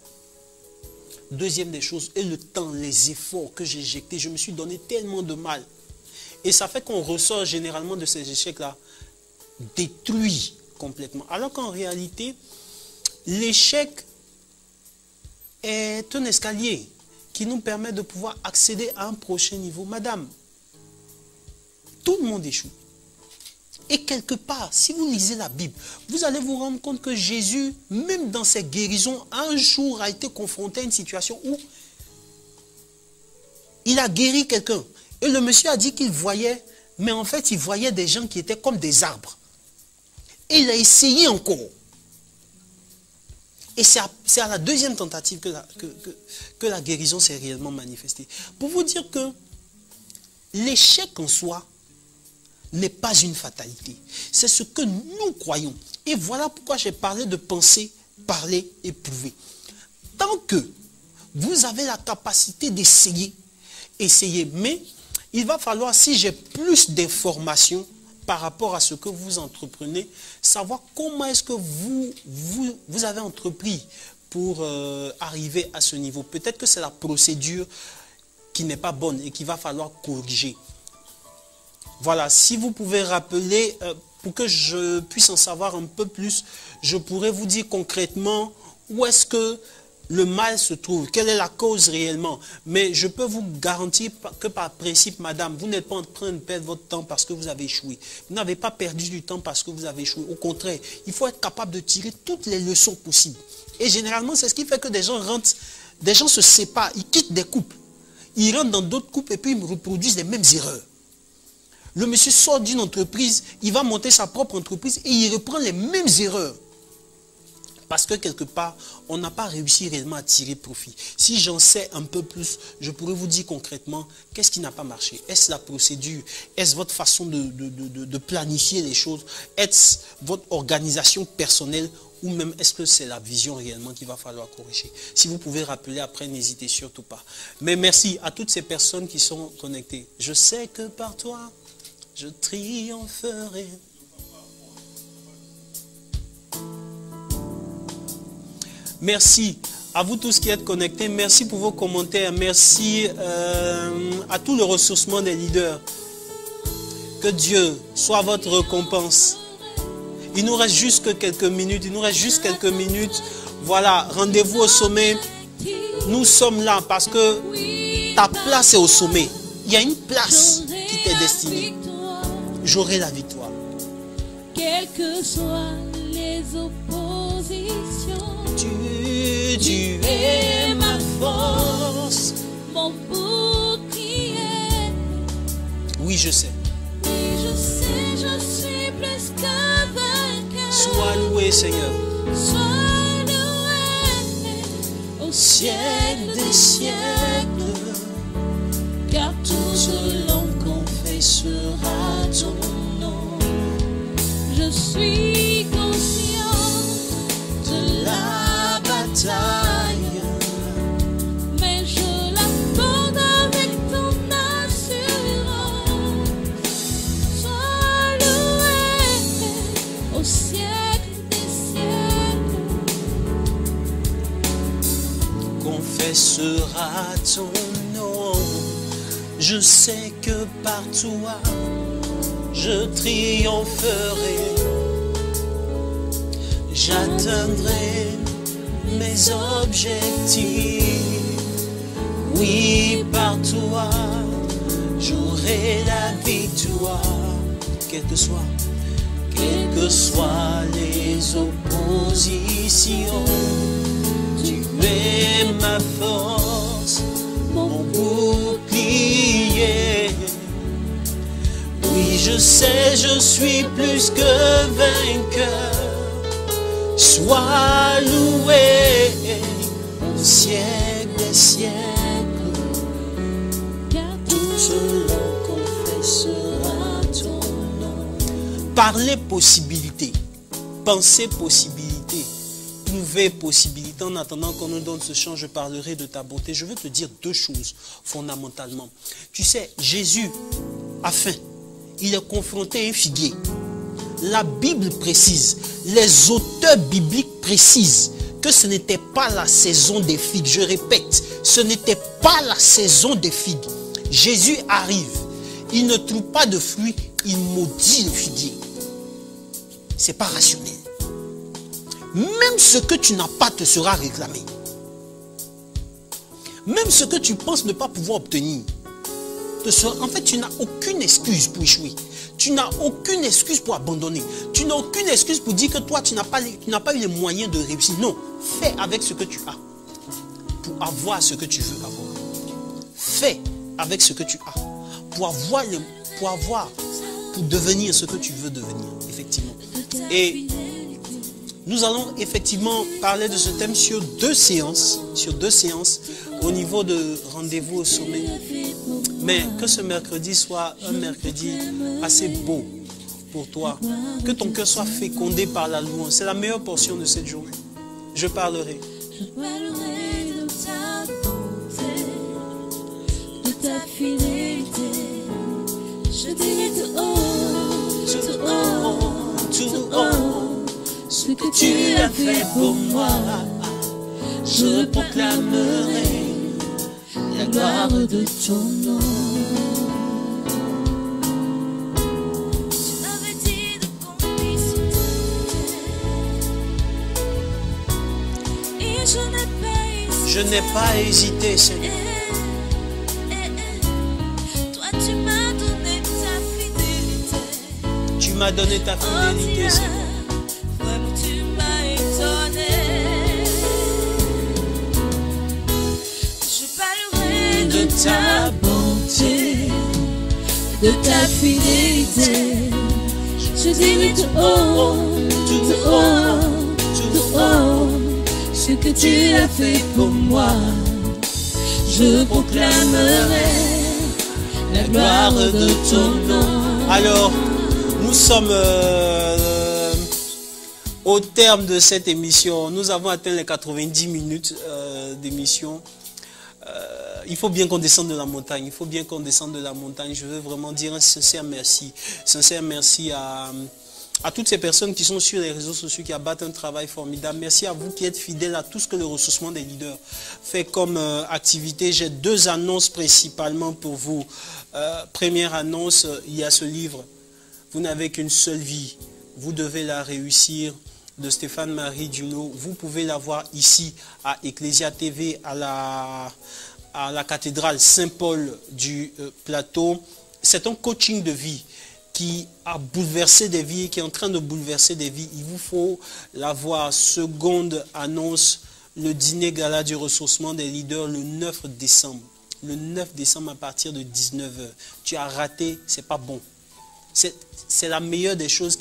Deuxième des choses, et le temps, les efforts que j'ai injectés, je me suis donné tellement de mal. Et ça fait qu'on ressort généralement de ces échecs-là détruit complètement. Alors qu'en réalité, l'échec est un escalier qui nous permet de pouvoir accéder à un prochain niveau. Madame, tout le monde échoue. Et quelque part, si vous lisez la Bible, vous allez vous rendre compte que Jésus, même dans ses guérisons, un jour a été confronté à une situation où il a guéri quelqu'un. Et le monsieur a dit qu'il voyait, mais en fait, il voyait des gens qui étaient comme des arbres. Et il a essayé encore. Et c'est à la deuxième tentative que la guérison s'est réellement manifestée. Pour vous dire que l'échec en soi n'est pas une fatalité. C'est ce que nous croyons. Et voilà pourquoi j'ai parlé de penser, parler, éprouver. Tant que vous avez la capacité d'essayer essayer. Mais il va falloir, si j'ai plus d'informations par rapport à ce que vous entreprenez, savoir comment est-ce que vous avez entrepris pour arriver à ce niveau. Peut-être que c'est la procédure qui n'est pas bonne et qu'il va falloir corriger. Voilà, si vous pouvez rappeler, pour que je puisse en savoir un peu plus, je pourrais vous dire concrètement où est-ce que le mal se trouve, quelle est la cause réellement. Mais je peux vous garantir que par principe, madame, vous n'êtes pas en train de perdre votre temps parce que vous avez échoué. Vous n'avez pas perdu du temps parce que vous avez échoué. Au contraire, il faut être capable de tirer toutes les leçons possibles. Et généralement, c'est ce qui fait que des gens se séparent, ils quittent des couples. Ils rentrent dans d'autres couples et puis ils reproduisent les mêmes erreurs. Le monsieur sort d'une entreprise, il va monter sa propre entreprise et il reprend les mêmes erreurs. Parce que quelque part, on n'a pas réussi réellement à tirer profit. Si j'en sais un peu plus, je pourrais vous dire concrètement qu'est-ce qui n'a pas marché. Est-ce la procédure? Est-ce votre façon de planifier les choses? Est-ce votre organisation personnelle? Ou même est-ce que c'est la vision réellement qu'il va falloir corriger? Si vous pouvez rappeler après, n'hésitez surtout pas. Mais merci à toutes ces personnes qui sont connectées. Je sais que par toi, je triompherai. Merci à vous tous qui êtes connectés. Merci pour vos commentaires. Merci à tout le ressourcement des leaders. Que Dieu soit votre récompense. Il nous reste juste quelques minutes. Voilà, rendez-vous au sommet. Nous sommes là parce que ta place est au sommet. Il y a une place qui t'est destinée. J'aurai la victoire. Quelles que soient les oppositions, tu es ma force, mon bouclier. Oui, je sais. Oui, je sais, je suis plus que vainqueur. Sois loué, Seigneur. Sois loué au Siècle des siècles, car tout ce l'on confessera ton nom. je suis conscient de La bataille, mais je l'aborde avec ton assurance. Sois loué au siècle des siècles. confessera ton nom. Je sais que par toi, je triompherai. J'atteindrai mes objectifs. Oui, par toi, j'aurai la victoire. Quelles que soient les oppositions, tu es ma force, mon bouclier. Oui, je sais, je suis plus que vainqueur. Sois loué au siècle des siècles, Car tout cela confessera ton nom. Parler possibilité, penser possibilité, trouver possibilité. En attendant qu'on nous donne ce chant, je parlerai de ta bonté. Je veux te dire deux choses fondamentalement. Tu sais, Jésus a faim. Il est confronté à un figuier. La Bible précise, les auteurs bibliques précisent que ce n'était pas la saison des figues. Je répète, ce n'était pas la saison des figues. Jésus arrive, il ne trouve pas de fruits, il maudit le figuier. C'est pas rationnel. Même ce que tu n'as pas te sera réclamé. Même ce que tu penses ne pas pouvoir obtenir. En fait, tu n'as aucune excuse pour échouer. Tu n'as aucune excuse pour abandonner. Tu n'as aucune excuse pour dire que toi, tu n'as pas eu les moyens de réussir. Non, fais avec ce que tu as pour avoir ce que tu veux avoir. Fais avec ce que tu as pour devenir ce que tu veux devenir, effectivement. Et nous allons effectivement parler de ce thème sur deux séances au niveau de rendez-vous au sommet. Mais que ce mercredi soit un mercredi assez beau pour toi. Que ton cœur soit fécondé par la louange. C'est la meilleure portion de cette journée. Je parlerai. je parlerai de ta bonté, de ta oh, ce que tu as fait pour moi. Je proclamerai la gloire de ton nom. Tu m'avais dit de compter sur ta et je n'ai pas hésité, Seigneur. Toi, tu m'as donné ta fidélité. Tu m'as donné ta fidélité, Seigneur. Vraiment, tu m'as étonné. Je parlerai de ta bonté, de ta fidélité. Je dirai tout haut, tout haut, tout haut, ce que tu as fait pour moi. Je proclamerai la gloire de ton nom. Alors, nous sommes au terme de cette émission. Nous avons atteint les 90 minutes d'émission. Il faut bien qu'on descende de la montagne. Il faut bien qu'on descende de la montagne. Je veux vraiment dire un sincère merci. Sincère merci à toutes ces personnes qui sont sur les réseaux sociaux, qui abattent un travail formidable. Merci à vous qui êtes fidèles à tout ce que le ressourcement des leaders fait comme activité. J'ai deux annonces principalement pour vous. Première annonce, il y a ce livre. Vous n'avez qu'une seule vie. Vous devez la réussir, de Stéphane-Marie Duno. Vous pouvez la voir ici à Ecclesia TV, à la cathédrale Saint-Paul du Plateau. C'est un coaching de vie qui a bouleversé des vies, qui est en train de bouleverser des vies. Il vous faut la voir. Seconde annonce, le dîner gala du ressourcement des leaders le 9 décembre. Le 9 décembre à partir de 19h. Tu as raté, c'est pas bon. C'est la meilleure des choses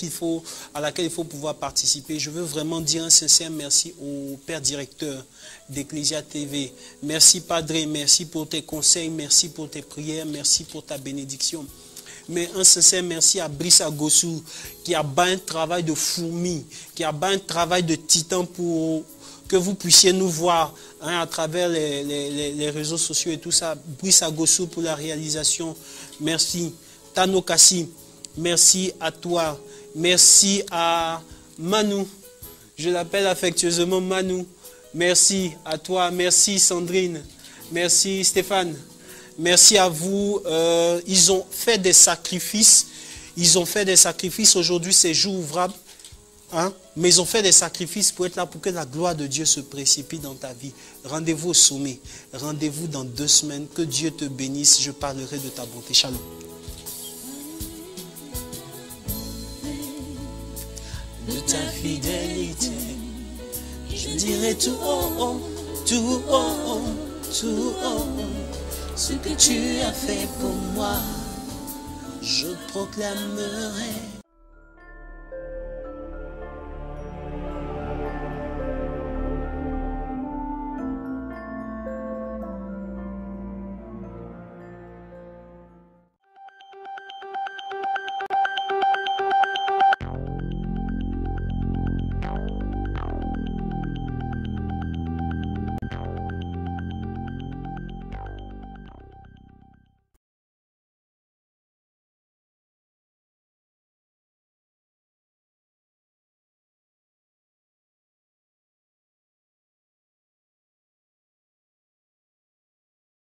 à laquelle il faut pouvoir participer. Je veux vraiment dire un sincère merci au père directeur d'Ecclesia TV. Merci Padre, merci pour tes conseils, merci pour tes prières, merci pour ta bénédiction. Mais un sincère merci à Brice Agossou qui a bas un travail de fourmi, qui a bas un travail de titan pour que vous puissiez nous voir à travers les réseaux sociaux et tout ça. Brice Agossou pour la réalisation. Merci. Tano Kassi. Merci à toi. Merci à Manu. Je l'appelle affectueusement Manu. Merci à toi. Merci Sandrine. Merci Stéphane. Merci à vous. Ils ont fait des sacrifices. Ils ont fait des sacrifices. Aujourd'hui, c'est jour ouvrable. Hein? Mais ils ont fait des sacrifices pour être là, pour que la gloire de Dieu se précipite dans ta vie. Rendez-vous au sommet. Rendez-vous dans 2 semaines. Que Dieu te bénisse. Je parlerai de ta bonté. Shalom. De ta fidélité, je dirai tout haut, tout haut, tout haut, ce que tu as fait pour moi. Je proclamerai